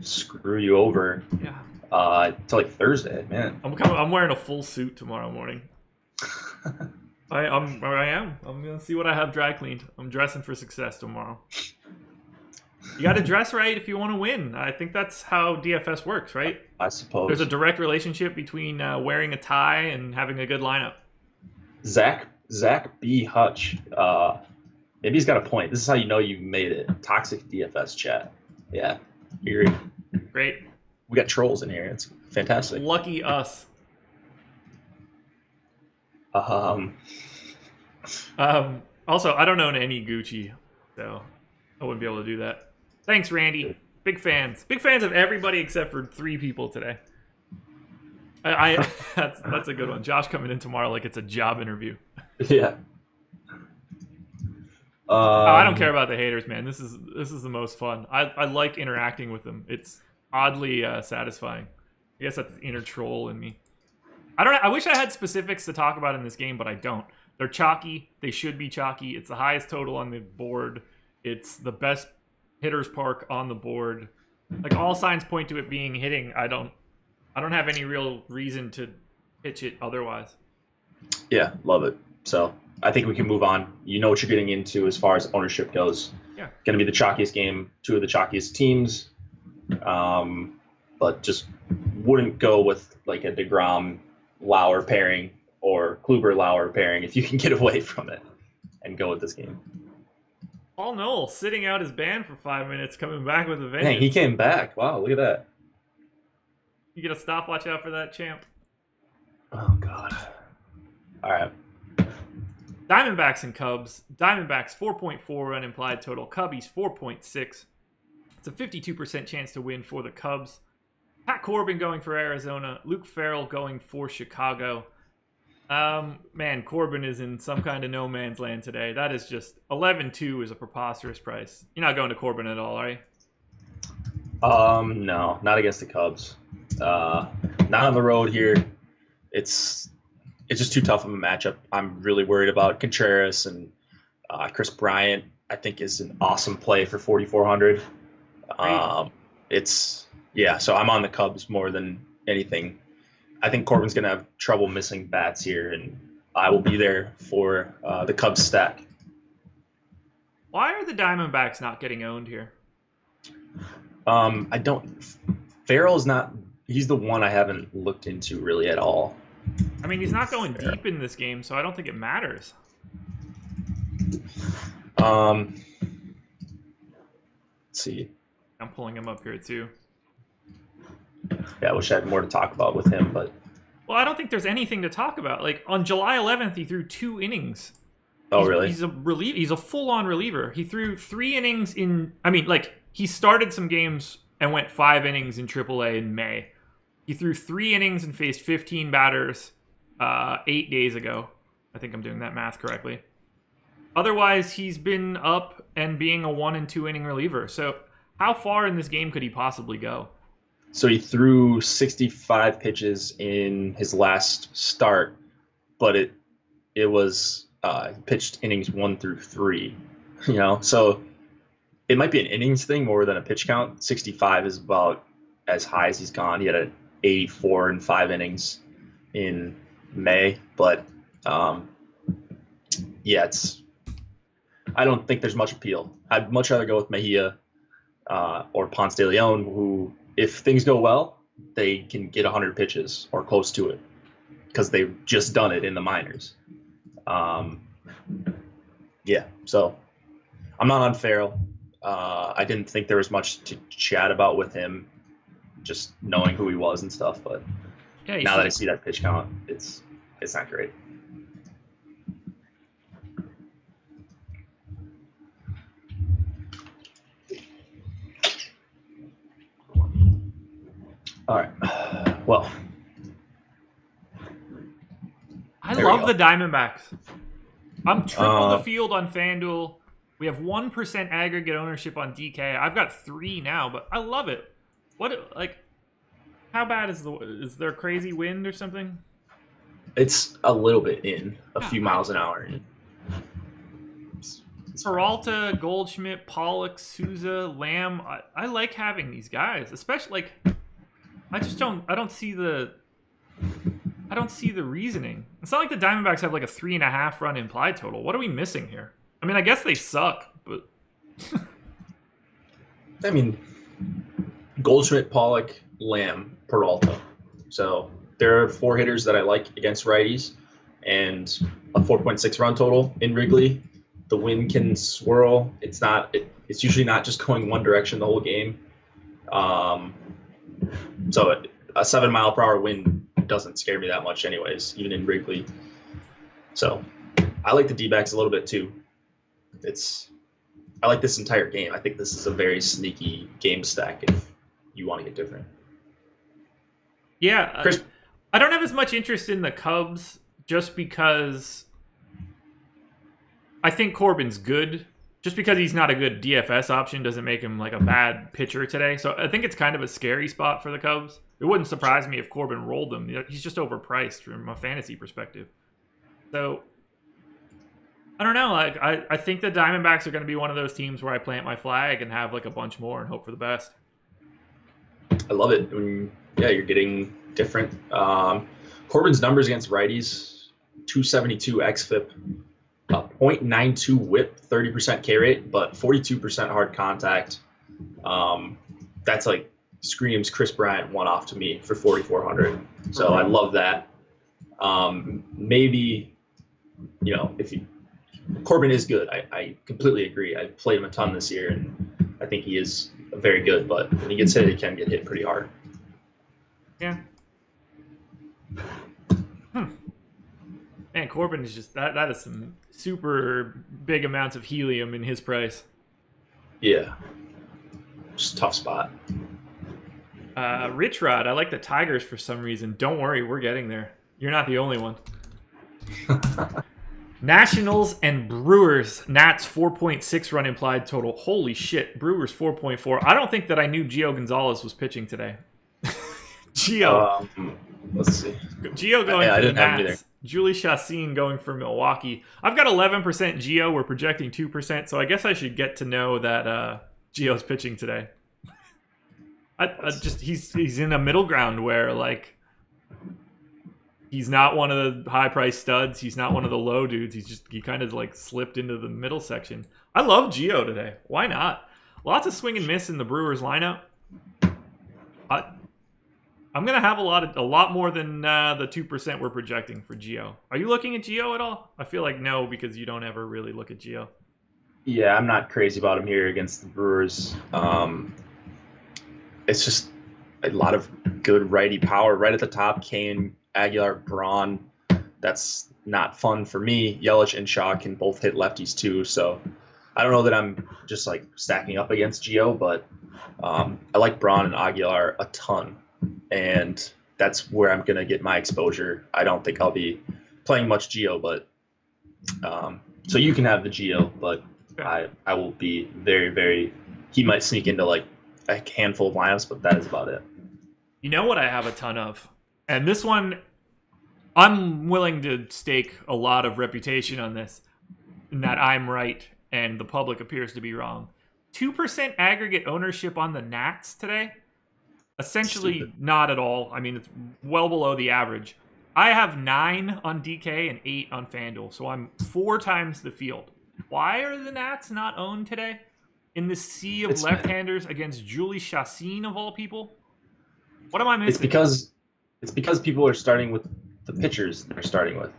screw you over. Yeah. Till like Thursday, man. I'm wearing a full suit tomorrow morning. I am. I'm gonna see what I have dry cleaned. I'm dressing for success tomorrow. You got to dress right if you want to win. I think that's how DFS works, right? I suppose. There's a direct relationship between wearing a tie and having a good lineup. Zach B. Hutch. Maybe he's got a point. This is how you know you've made it. Toxic DFS chat. Yeah. Great. We got trolls in here. It's fantastic. Lucky us. Um, Also, I don't own any Gucci, so I wouldn't be able to do that. Thanks, Randy. Big fans. Big fans of everybody except for 3 people today. That's a good one. Josh coming in tomorrow like it's a job interview. yeah. I don't care about the haters, man. This is the most fun. I like interacting with them. It's oddly satisfying. I guess that's the inner troll in me. I wish I had specifics to talk about in this game, but I don't. They're chalky. They should be chalky. It's the highest total on the board. It's the best hitter's park on the board. Like, all signs point to it being hitting. I don't have any real reason to pitch it otherwise. Yeah, love it. So I think we can move on. You know what you're getting into as far as ownership goes. Yeah. Going to be the chalkiest game, 2 of the chalkiest teams. But just wouldn't go with like a Degrom Lauer pairing or Kluber Lauer pairing if you can get away from it and go with this game. Paul Noel sitting out his ban for 5 minutes, coming back with a vengeance. Dang, he came back. Wow, look at that. You get a stopwatch out for that, champ? Oh, God. All right. Diamondbacks and Cubs. Diamondbacks 4.4 run implied total. Cubbies 4.6. It's a 52% chance to win for the Cubs. Pat Corbin going for Arizona. Luke Farrell going for Chicago. Man, Corbin is in some kind of no man's land today. That is just 11-2 is a preposterous price. You're not going to Corbin at all, are you? No, not against the Cubs. Not on the road here. It's just too tough of a matchup. I'm really worried about Contreras, and Chris Bryant, I think, is an awesome play for 4,400. So I'm on the Cubs more than anything. I think Corbin's going to have trouble missing bats here, and I will be there for the Cubs stack. Why are the Diamondbacks not getting owned here? Farrell's not, he's the one I haven't looked into really at all. I mean, he's not going deep in this game, so I don't think it matters. Let's see. I'm pulling him up here too. Yeah, I wish I had more to talk about with him, but... Well, I don't think there's anything to talk about. Like, on July 11th, he threw 2 innings. Really? He's a full-on reliever. He threw 3 innings in... I mean, like, he started some games and went 5 innings in AAA in May. He threw 3 innings and faced 15 batters 8 days ago. I think I'm doing that math correctly. Otherwise, he's been up and being a 1- and 2-inning reliever. So how far in this game could he possibly go? So he threw 65 pitches in his last start, but it was he pitched innings 1 through 3. So it might be an innings thing more than a pitch count. 65 is about as high as he's gone. He had an 84 in 5 innings in May, but I don't think there's much appeal. I'd much rather go with Mejia or Ponce de Leon, who, if things go well, they can get 100 pitches or close to it because they've just done it in the minors. So I'm not on Farrell. I didn't think there was much to chat about with him, just knowing who he was and stuff. But now that I see that pitch count, it's not great. All right. Well, I love the Diamondbacks. I'm triple the field on FanDuel. We have 1% aggregate ownership on DK. I've got 3 now, but I love it. How bad is there crazy wind or something? It's a little bit in, a few miles an hour in. Peralta, Goldschmidt, Pollock, Souza, Lamb. I like having these guys, especially I don't see the reasoning. It's not like the Diamondbacks have like a 3.5 run implied total. What are we missing here? I mean, I guess they suck, but I mean, Goldschmidt, Pollock, Lamb, Peralta. So there are 4 hitters that I like against righties, and a 4.6 run total in Wrigley. The wind can swirl. It's usually not just going one direction the whole game. So a 7 mile per hour wind doesn't scare me that much anyways, even in Wrigley. So I like the D-backs a little bit too. I like this entire game. I think this is a very sneaky game stack if you want to get different. Yeah, Chris, I don't have as much interest in the Cubs just because I think Corbin's good. Just because he's not a good DFS option doesn't make him like a bad pitcher today. So I think it's kind of a scary spot for the Cubs. It wouldn't surprise me if Corbin rolled them. He's just overpriced from a fantasy perspective. So I don't know. Like I think the Diamondbacks are going to be one of those teams where I plant my flag and have like a bunch more and hope for the best. I love it. Yeah, you're getting different. Corbin's numbers against righties: 272 xFIP, 0.92 WHIP, 30% K rate, but 42% hard contact. That's like screams Chris Bryant one off to me for 4,400. So I love that. Maybe, if Corbin is good. I completely agree. I've played him a ton this year, and I think he is very good. But when he gets hit, he can get hit pretty hard. Yeah. Man, Corbin is just that is some super big amounts of helium in his price. Yeah. Just a tough spot. Rich Rod, I like the Tigers for some reason. Don't worry, we're getting there. You're not the only one. Nationals and Brewers. Nats 4.6 run implied total. Holy shit. Brewers 4.4. I don't think that I knew Gio Gonzalez was pitching today. Gio. Let's see. Gio going for the Nats. Julie Chassin going for Milwaukee. I've got 11% Gio. We're projecting 2%, so I guess I should get to know that Gio's pitching today. He's in a middle ground where like he's not one of the high price studs. He's not one of the low dudes. He kind of like slipped into the middle section. I love Gio today. Why not? Lots of swing and miss in the Brewers lineup. I'm gonna have a lot more than the 2% we're projecting for Gio. Are you looking at Gio at all? I feel like no, because you don't ever really look at Gio. Yeah, I'm not crazy about him here against the Brewers. It's just a lot of good righty power right at the top. Kane, Aguilar, Braun. That's not fun for me. Yelich and Shaw can both hit lefties too, so I don't know that I'm just like stacking up against Gio, but I like Braun and Aguilar a ton. And that's where I'm going to get my exposure. I don't think I'll be playing much Gio, but so you can have the Gio, but I will be very, very, he might sneak into like a handful of lineups, but that is about it. You know what I have a ton of? And this one, I'm willing to stake a lot of reputation on this, in that I'm right and the public appears to be wrong. 2% aggregate ownership on the Nats today? Essentially, stupid. Not at all. I mean, it's well below the average. I have 9 on DK and 8 on FanDuel, so I'm 4 times the field. Why are the Nats not owned today? In the sea of left-handers against Julie Chassin, of all people? What am I missing? It's because people are starting with the pitchers they're starting with.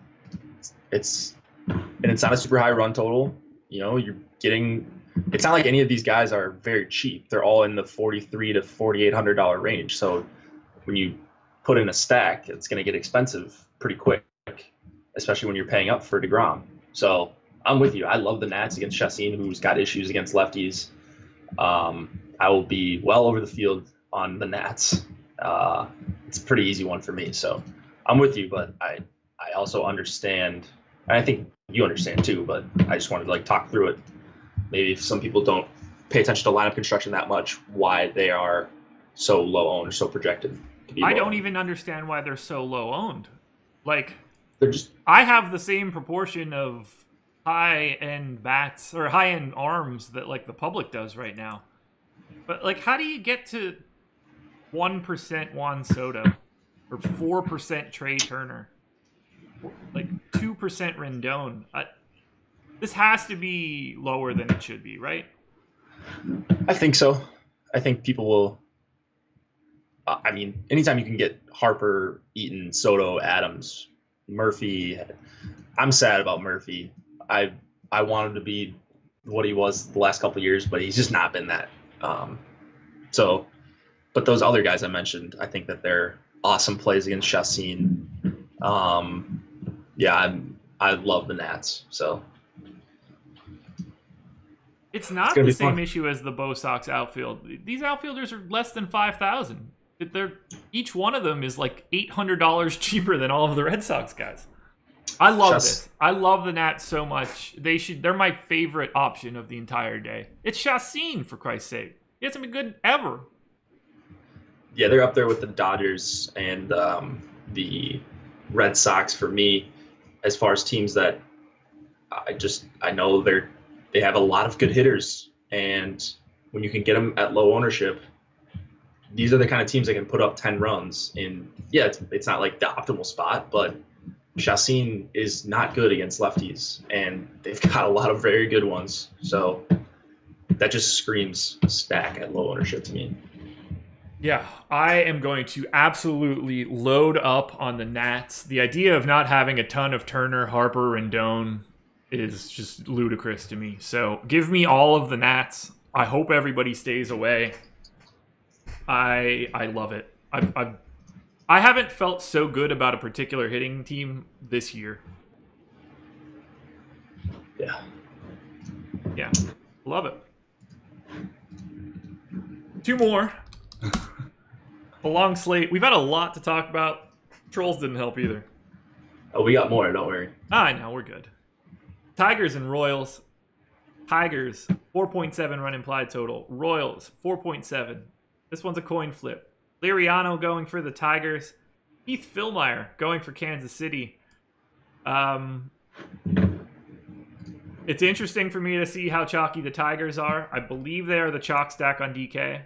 It's not a super high run total. You're getting. It's not like any of these guys are very cheap. They're all in the $4,300 to $4,800 range. So when you put in a stack, it's going to get expensive pretty quick, especially when you're paying up for Degrom. So I'm with you. I love the Nats against Chassin, who's got issues against lefties. I will be well over the field on the Nats. It's a pretty easy one for me. So I'm with you, but I also understand, and I think you understand too, but I just wanted to like talk through it. Maybe if some people don't pay attention to lineup construction that much, why they are so low owned or so projected to be. I don't even understand why they're so low owned. Like, they're just. I have the same proportion of high end bats or high end arms that like the public does right now. But like, how do you get to 1% Juan Soto or 4% Trey Turner, like 2% Rendon? This has to be lower than it should be, right? I think so. I think people will. Anytime you can get Harper, Eaton, Soto, Adams, Murphy. I'm sad about Murphy. I want him to be what he was the last couple of years, but he's just not been that. But those other guys I mentioned, I think that they're awesome plays against Chassin. I love the Nats. So It's it's not gonna the be same fun. issue as the Bo Sox outfield. These outfielders are less than 5,000. They're each one of them is like $800 cheaper than all of the Red Sox guys. I love Just this. I love the Nats so much. They're my favorite option of the entire day. It's Chacin, for Christ's sake. He hasn't been good ever. yeah, they're up there with the Dodgers and the Red Sox for me, as far as teams that I know they have a lot of good hitters, and when you can get them at low ownership, these are the kind of teams that can put up 10 runs. In yeah, it's not like the optimal spot, but Chacin is not good against lefties, and they've got a lot of very good ones. So that just screams stack at low ownership to me. Yeah, I am going to absolutely load up on the Nats. The idea of not having a ton of Turner, Harper, and Doan is just ludicrous to me. So give me all of the Nats. I hope everybody stays away. I love it. I haven't felt so good about a particular hitting team this year. Yeah. Yeah, love it. Two more. A long slate. We've had a lot to talk about. Trolls didn't help either. Oh, we got more. Don't worry. I know, we're good. Tigers and Royals. Tigers, 4.7 run implied total. Royals, 4.7. This one's a coin flip. Liriano going for the Tigers. Heath Fillmyer going for Kansas City. It's interesting for me to see how chalky the Tigers are. I believe they are the chalk stack on DK.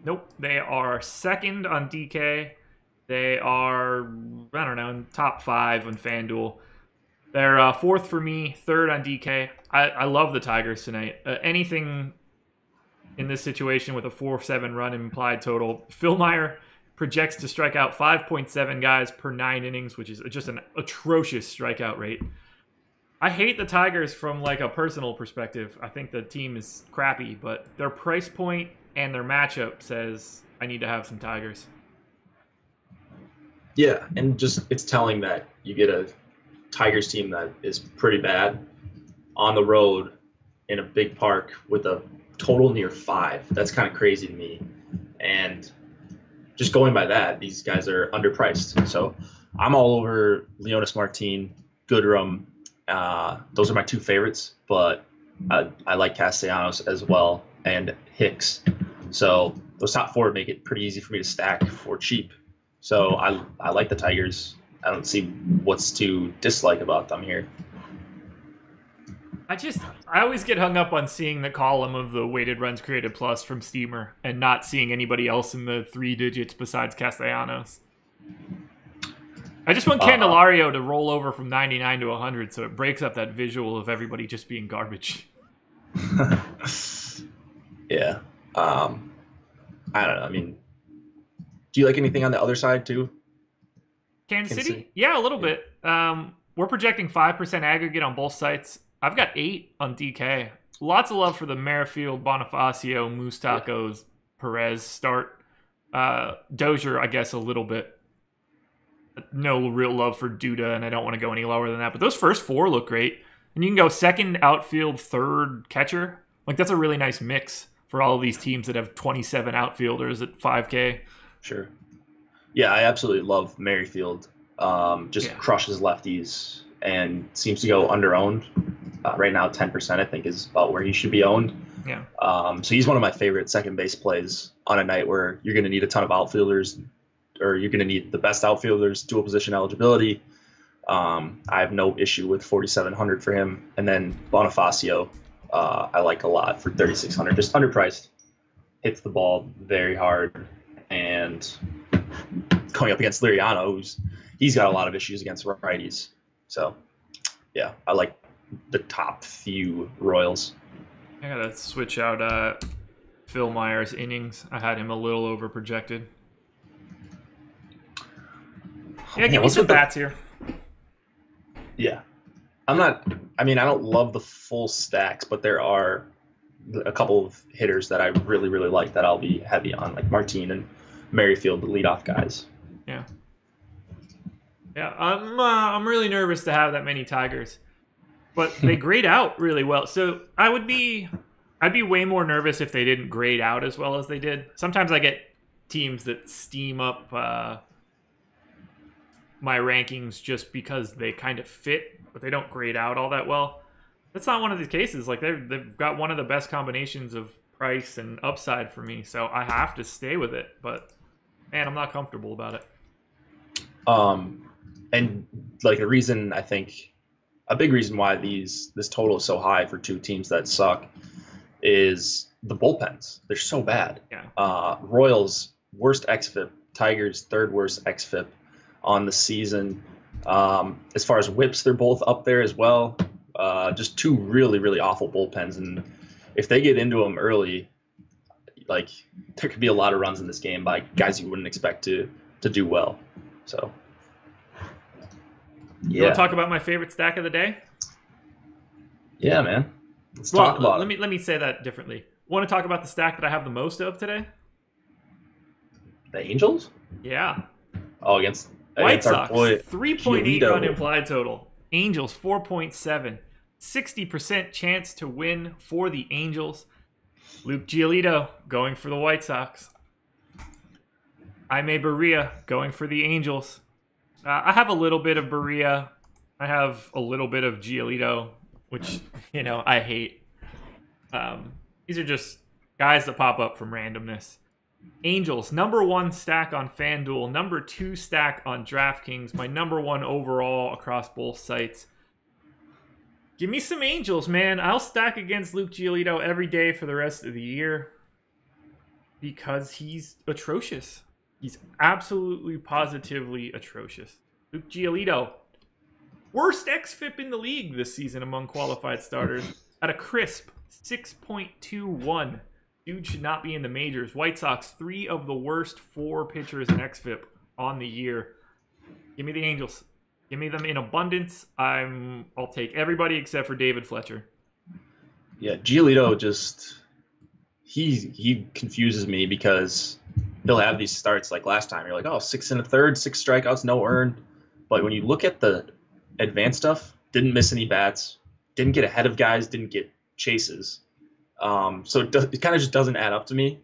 Nope, they are second on DK. They are, I don't know, in top 5 on FanDuel. They're fourth for me, third on DK. I love the Tigers tonight. Anything in this situation with a 4-7 run implied total. Fillmyer projects to strike out 5.7 guys per 9 innings, which is just an atrocious strikeout rate. I hate the Tigers from like a personal perspective. I think the team is crappy, but their price point and their matchup says I need to have some Tigers. Yeah, and just it's telling that you get a Tigers team that is pretty bad on the road in a big park with a total near 5. That's kind of crazy to me. And just going by that, these guys are underpriced. So I'm all over Leonis Martin, Goodrum. Those are my 2 favorites, but I like Castellanos as well and Hicks. So those top 4 make it pretty easy for me to stack for cheap. So I like the Tigers. I don't see what's to dislike about them here. I always get hung up on seeing the column of the weighted runs created plus from Steamer and not seeing anybody else in the 3 digits besides Castellanos. I just want Candelario to roll over from 99 to 100 so it breaks up that visual of everybody just being garbage. Yeah. I don't know. I mean, do you like anything on the other side too? Kansas City? Yeah, a little bit. We're projecting 5% aggregate on both sites. I've got 8 on DK. Lots of love for the Merrifield, Bonifacio, Moustacos, Perez start. Dozier, I guess, a little bit. No real love for Duda, and I don't want to go any lower than that. But those first 4 look great. And you can go second outfield, third catcher. Like, that's a really nice mix for all of these teams that have 27 outfielders at 5K. Sure. Yeah, I absolutely love Merrifield. Crushes lefties and seems to go under-owned. Right now, 10% I think is about where he should be owned. Yeah. So he's one of my favorite second base plays on a night where you're going to need a ton of outfielders, or you're going to need the best outfielders, dual position eligibility. I have no issue with 4,700 for him. And then Bonifacio, I like a lot for 3,600, just underpriced. Hits the ball very hard, and going up against Liriano, he's got a lot of issues against righties. So, yeah, I like the top few Royals. I gotta switch out Phil Myers' innings. I had him a little over projected. Yeah, give me some bats here. Yeah. I don't love the full stacks, but there are a couple of hitters that I really, really like that I'll be heavy on, like Martin and Merrifield, the leadoff guys. Yeah. Yeah, I'm really nervous to have that many Tigers, but they grade out really well. So I'd be way more nervous if they didn't grade out as well as they did. Sometimes I get teams that steam up my rankings just because they kind of fit, but they don't grade out all that well. That's not one of these cases. Like they've got one of the best combinations of price and upside for me, so I have to stay with it. But man, I'm not comfortable about it. And like the reason I think a big reason why this total is so high for two teams that suck is the bullpens. They're so bad. Yeah. Royals worst xFIP, Tigers third worst xFIP on the season. As far as whips, they're both up there as well. Just two really, really awful bullpens, and if they get into them early, like there could be a lot of runs in this game by guys you wouldn't expect to do well. So, You want to talk about my favorite stack of the day? Yeah, man. Let's talk about let me say that differently. Want to talk about the stack that I have the most of today? The Angels? Yeah. Oh, against White Sox, our boy 3.8 run implied total. Angels, 4.7. 60% chance to win for the Angels. Luke Giolito going for the White Sox. Jaime Barria going for the Angels. I have a little bit of Barria. I have a little bit of Giolito, which, I hate. These are just guys that pop up from randomness. Angels, number 1 stack on FanDuel, number 2 stack on DraftKings, my number 1 overall across both sites. Give me some Angels, man. I'll stack against Luke Giolito every day for the rest of the year because he's atrocious. He's absolutely, positively atrocious. Luke Giolito, worst xFIP in the league this season among qualified starters at a crisp 6.21. Dude should not be in the majors. White Sox, 3 of the worst 4 pitchers in xFIP on the year. Give me the Angels. Give me them in abundance. I'll take everybody except for David Fletcher. Yeah, Giolito just he confuses me because he'll have these starts like last time. You're like, oh, 6 1/3, 6 strikeouts, no earned. But when you look at the advanced stuff, didn't miss any bats, didn't get ahead of guys, didn't get chases. So it kind of just doesn't add up to me.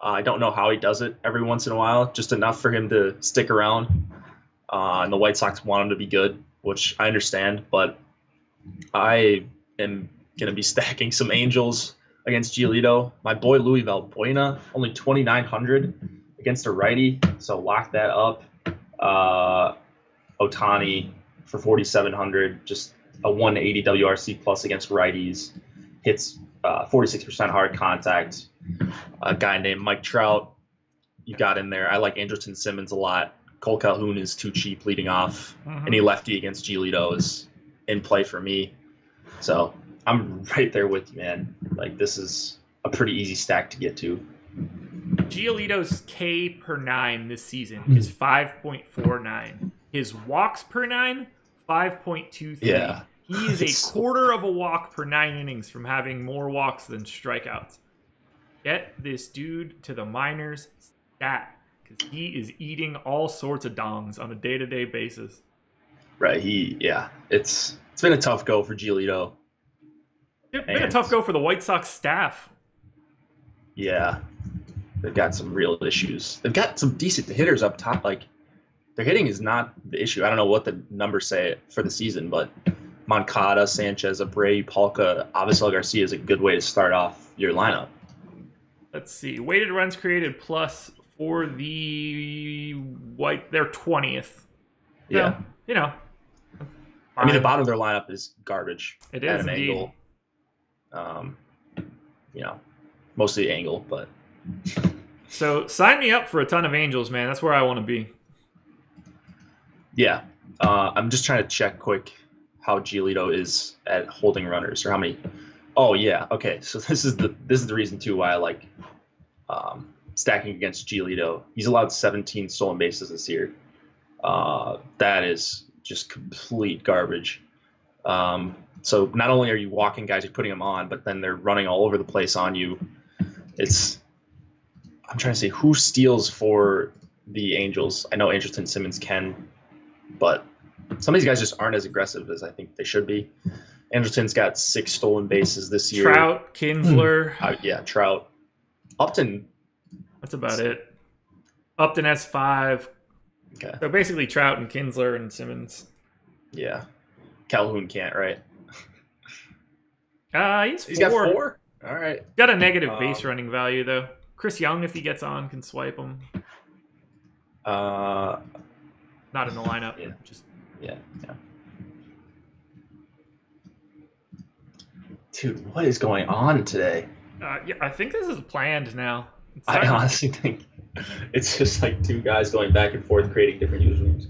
I don't know how he does it every once in a while, just enough for him to stick around. And the White Sox want him to be good, which I understand. But I am going to be stacking some Angels against Giolito. My boy Louis Valbuena, only 2,900 against a righty, so lock that up. Ohtani for 4,700, just a 180 WRC plus against righties. Hits 46% hard contact. A guy named Mike Trout you got in there. I like Andrelton Simmons a lot. Cole Calhoun is too cheap leading off. Any lefty against Giolito is in play for me. So I'm right there with you, man. Like, this is a pretty easy stack to get to. Giolito's K per 9 this season is 5.49. His walks per 9, 5.23. Yeah. He is a quarter of a walk per 9 innings from having more walks than strikeouts. Get this dude to the minors stat, because he is eating all sorts of dongs on a day-to-day basis. Right. It's been a tough go for Giolito. It's been a tough go for the White Sox staff. Yeah. They've got some real issues. They've got some decent hitters up top. Like, their hitting is not the issue. I don't know what the numbers say for the season, but Moncada, Sanchez, Abreu, Palka, Avisel Garcia is a good way to start off your lineup. Let's see. Weighted runs created plus for the White. They're 20th. Yeah. So, I mean, the bottom of their lineup is garbage. It is, at an indeed. Angle. Mostly angle, but. So sign me up for a ton of Angels, man. That's where I want to be. Yeah. I'm just trying to check quick how Giolito is at holding runners, or how many. Oh yeah, okay. So this is the reason too why I like stacking against Giolito. He's allowed 17 stolen bases this year. That is just complete garbage. So not only are you walking guys, you're putting them on, but then they're running all over the place on you. I'm trying to say who steals for the Angels. I know Andrelton Simmons can, but some of these guys just aren't as aggressive as I think they should be. Anderson's got 6 stolen bases this year. Trout, Kinsler. Yeah, Trout. Upton. That's about it. Upton has 5. Okay. So basically Trout and Kinsler and Simmons. Yeah. Calhoun can't, right? He's got 4? All right. Got a negative base running value, though. Chris Young, if he gets on, can swipe him. Not in the lineup. Yeah. Dude, what is going on today? Yeah, I think this is planned now. I honestly think it's just like 2 guys going back and forth creating different usernames.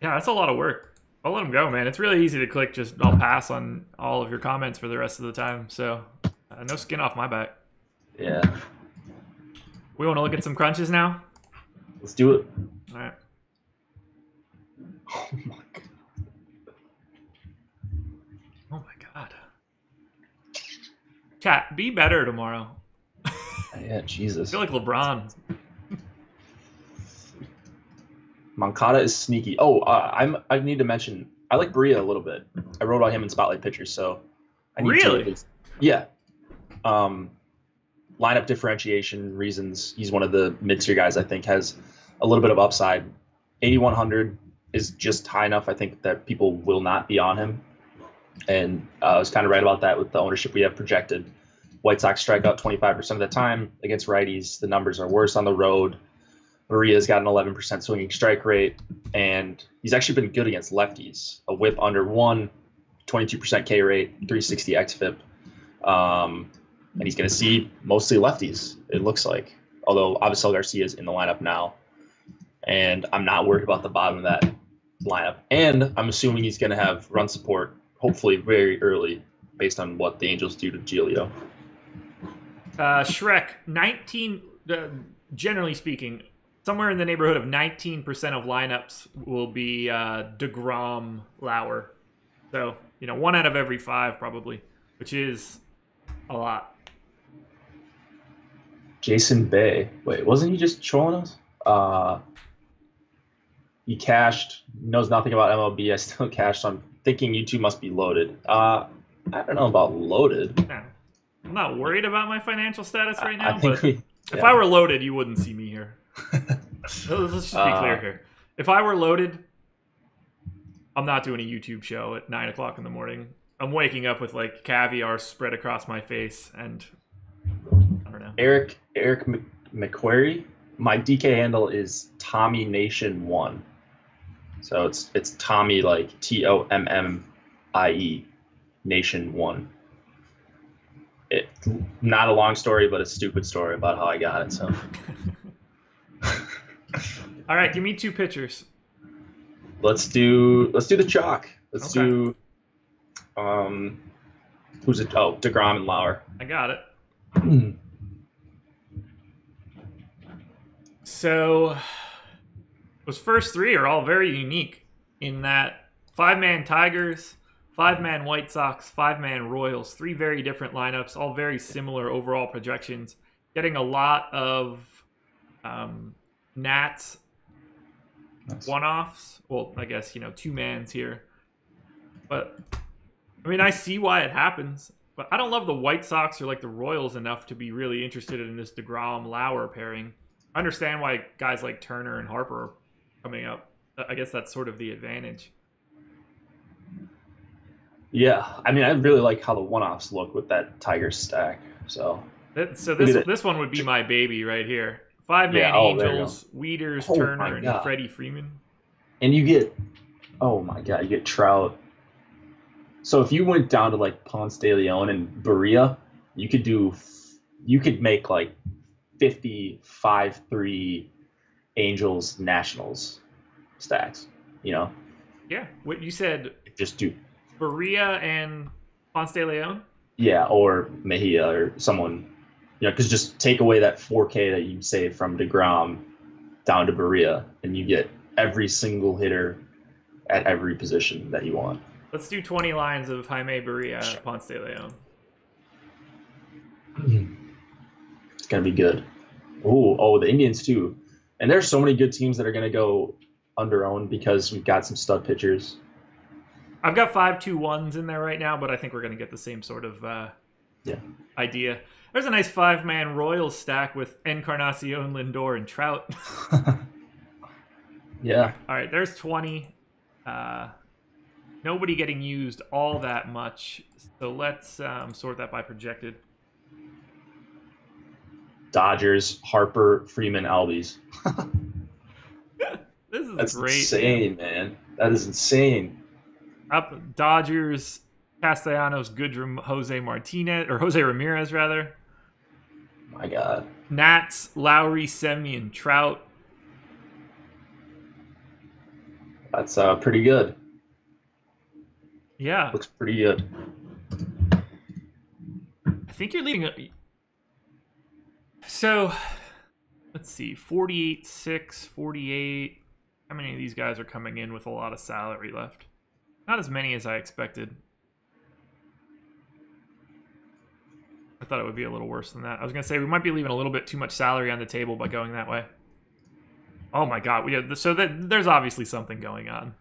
Yeah, that's a lot of work. I'll let them go, man. It's really easy to click. I'll pass on all of your comments for the rest of the time. So no skin off my back. Yeah. We want to look at some crunches now? Let's do it. All right. Oh my god. Oh my god. Chat, be better tomorrow. Yeah, Jesus. I feel like LeBron. Moncada is sneaky. Oh, I need to mention, I like Berea a little bit. I wrote about him in Spotlight Pictures, so I need really? Yeah. Lineup differentiation reasons. He's one of the mid-tier guys I think has a little bit of upside. 8,100 is just high enough, I think, that people will not be on him. And I was kind of right about that with the ownership we have projected. White Sox strike out 25% of the time against righties. The numbers are worse on the road. Maria's got an 11% swinging strike rate, and he's actually been good against lefties. A whip under 1, 22% K rate, 360 xFIP. And he's going to see mostly lefties, it looks like. Although Avisel Garcia is in the lineup now. And I'm not worried about the bottom of that lineup. And I'm assuming he's going to have run support, hopefully very early, based on what the Angels do to Giolito. Shrek, 19, generally speaking, somewhere in the neighborhood of 19% of lineups will be Degrom Lauer. So, 1 out of every 5 probably, which is a lot. Jason Bay. Wait, wasn't he just trolling us? He cashed, knows nothing about MLB. I still cashed, so I'm thinking you two must be loaded. I don't know about loaded. No, I'm not worried about my financial status right now, but if I were loaded, you wouldn't see me here. Let's just be clear here. If I were loaded, I'm not doing a YouTube show at 9 o'clock in the morning. I'm waking up with like caviar spread across my face, and I don't know. Erik McQuarrie. My DK handle is Tommy Nation 1. So it's Tommy like TOMMIE Nation 1. It's not a long story, but a stupid story about how I got it. So. All right, give me 2 pitchers. Let's do the chalk. Let's do who's it? Oh, Degrom and Lauer. I got it. So those first 3 are all very unique in that 5-man Tigers, 5-man White Sox, 5-man Royals, 3 very different lineups, all very similar overall projections. Getting a lot of Nats one-offs. Well, I guess, 2-mans here. But, I mean, I see why it happens. But I don't love the White Sox or, like, the Royals enough to be really interested in this Degrom-Lauer pairing. I understand why guys like Turner and Harper are coming up. I guess that's sort of the advantage. Yeah, I mean, I really like how the one-offs look with that Tiger stack. So this one would be my baby right here. 5-man Angels, Wieters, Turner, and Freddie Freeman. And you get, oh my God, you get Trout. So if you went down to like Ponce de Leon and Berea, you could make like 55-3 Angels Nationals stacks, Yeah, what you said. Just do Berea and Ponce de Leon? Yeah, or Mejia or someone, because just take away that 4K that you save from Degrom down to Berea, and you get every single hitter at every position that you want. Let's do 20 lines of Jaime Berea, Ponce de Leon. It's going to be good. Oh, the Indians too. And there's so many good teams that are going to go under-owned because we've got some stud pitchers. I've got 5-2-1s in there right now, but I think we're going to get the same sort of idea. There's a nice 5-man Royals stack with Encarnacion, Lindor, and Trout. Yeah. All right, there's 20. Nobody getting used all that much. So let's sort that by projected. Dodgers, Harper, Freeman, Albies. That's great. Insane, man. That is insane. Up Dodgers, Castellanos, Goodrum, Jose Ramirez rather. My God. Nats, Lowry, Semien, Trout. That's pretty good. Yeah. Looks pretty good. I think you're leading. So, let's see. 48-6, 48. How many of these guys are coming in with a lot of salary left? Not as many as I expected. I thought it would be a little worse than that. I was going to say we might be leaving a little bit too much salary on the table by going that way. Oh my God. There's obviously something going on.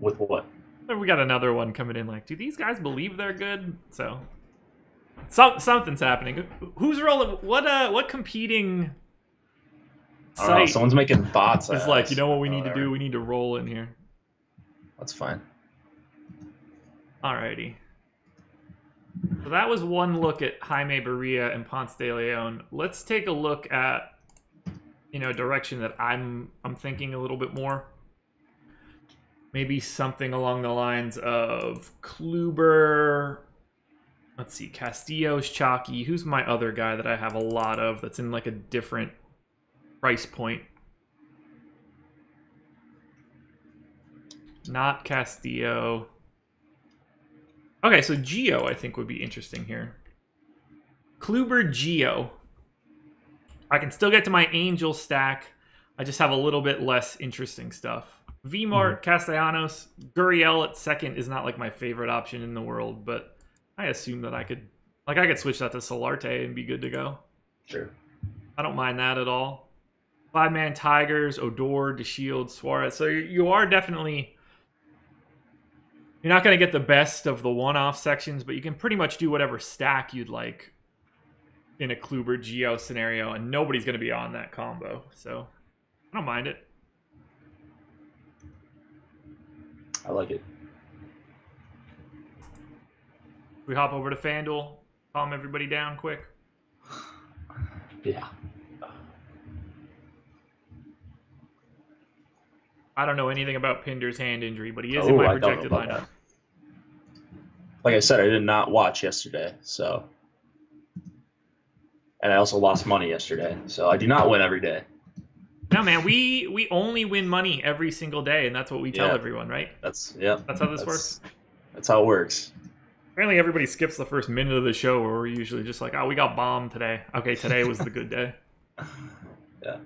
With what? We got another one coming in like, do these guys believe they're good? So something's happening. Who's rolling? What competing I don't know. site Someone's making bots. is like, you know what we need to do? We need to roll in here. That's fine. Alrighty. So that was one look at Jaime Barria and Ponce de Leon. Let's take a look at, direction that I'm thinking a little bit more. Maybe something along the lines of Kluber. Let's see, Castillo's chalky. Who's my other guy that I have a lot of that's in like a different price point? Not Castillo. Okay, so Gio I think would be interesting here. Kluber, Gio. I can still get to my Angel stack. I just have a little bit less interesting stuff. Vmart, Castellanos, Gurriel at second is not like my favorite option in the world, but I assume that I could switch that to Solarte and be good to go. Sure. I don't mind that at all. 5-man Tigers, Odor, DeShields, Suarez. So you are definitely... You're not going to get the best of the one-off sections, but you can pretty much do whatever stack you'd like in a Kluber Gio scenario, and nobody's going to be on that combo. So I don't mind it. I like it. We hop over to FanDuel, calm everybody down quick. Yeah. I don't know anything about Pinder's hand injury, but he is in my projected lineup. That. Like I said, I did not watch yesterday, so. And I also lost money yesterday, so I do not win every day. No, man, we only win money every single day, and that's what we tell everyone, right? That's how this works. That's how it works. Apparently everybody skips the first minute of the show where we're usually just like, oh, we got bombed today. Okay, today was the good day. Yeah.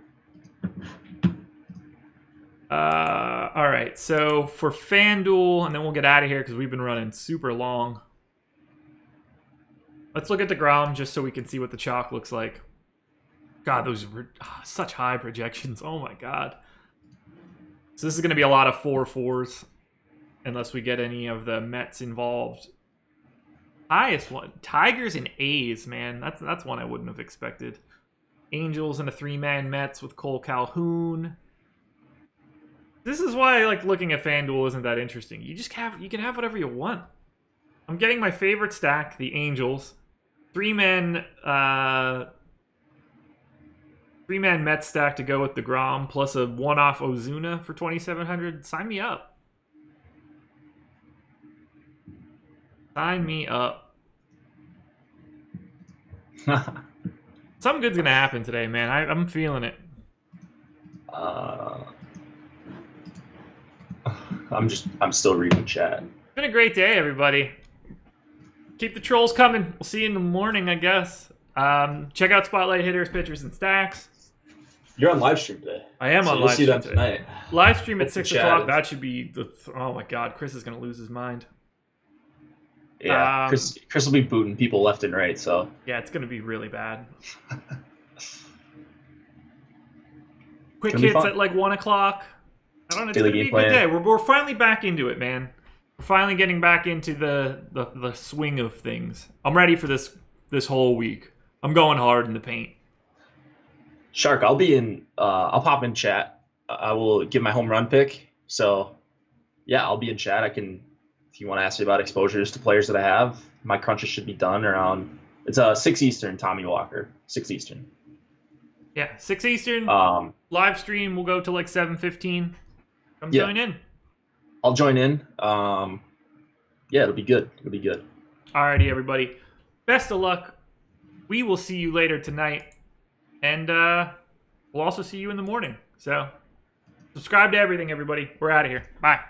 All right, so for FanDuel, and then we'll get out of here because we've been running super long. Let's look at Degrom just so we can see what the chalk looks like. God, those were such high projections. Oh my God. So this is going to be a lot of 4-4s unless we get any of the Mets involved. Highest one, Tigers and A's, man. That's one I wouldn't have expected. Angels and a 3-man Mets with Cole Calhoun. This is why looking at FanDuel isn't that interesting. You can have whatever you want. I'm getting my favorite stack, the Angels. 3-man Mets stack to go with DeGrom, plus a one-off Ozuna for 2,700. Sign me up. Sign me up. Something good's gonna happen today, man. I'm feeling it. I'm still reading chat. It's been a great day, everybody. Keep the trolls coming. We'll see you in the morning, I guess. Check out Spotlight Hitters, Pitchers, and Stacks. You're on live stream today. I am on live stream today. Tonight. Live stream at 6 o'clock. That should be oh my God, Chris is gonna lose his mind. Yeah, Chris will be booting people left and right. So yeah, it's gonna be really bad. Quick hits at like 1 o'clock. I don't know. It's going to be a good day. We're finally back into it, man. We're finally getting back into the swing of things. I'm ready for this whole week. I'm going hard in the paint. Shark, I'll be in. I'll pop in chat. I will give my home run pick. So, yeah, I'll be in chat. I can, if you want to ask me about exposures to players that I have, my crunches should be done around. It's 6 Eastern. Tommy Walker, 6 Eastern. Yeah, 6 Eastern. Live stream. We'll go to like 7:15. Come join in. I'll join in. Yeah, it'll be good. It'll be good. Alrighty, everybody. Best of luck. We will see you later tonight. And we'll also see you in the morning. So subscribe to everything, everybody. We're out of here. Bye.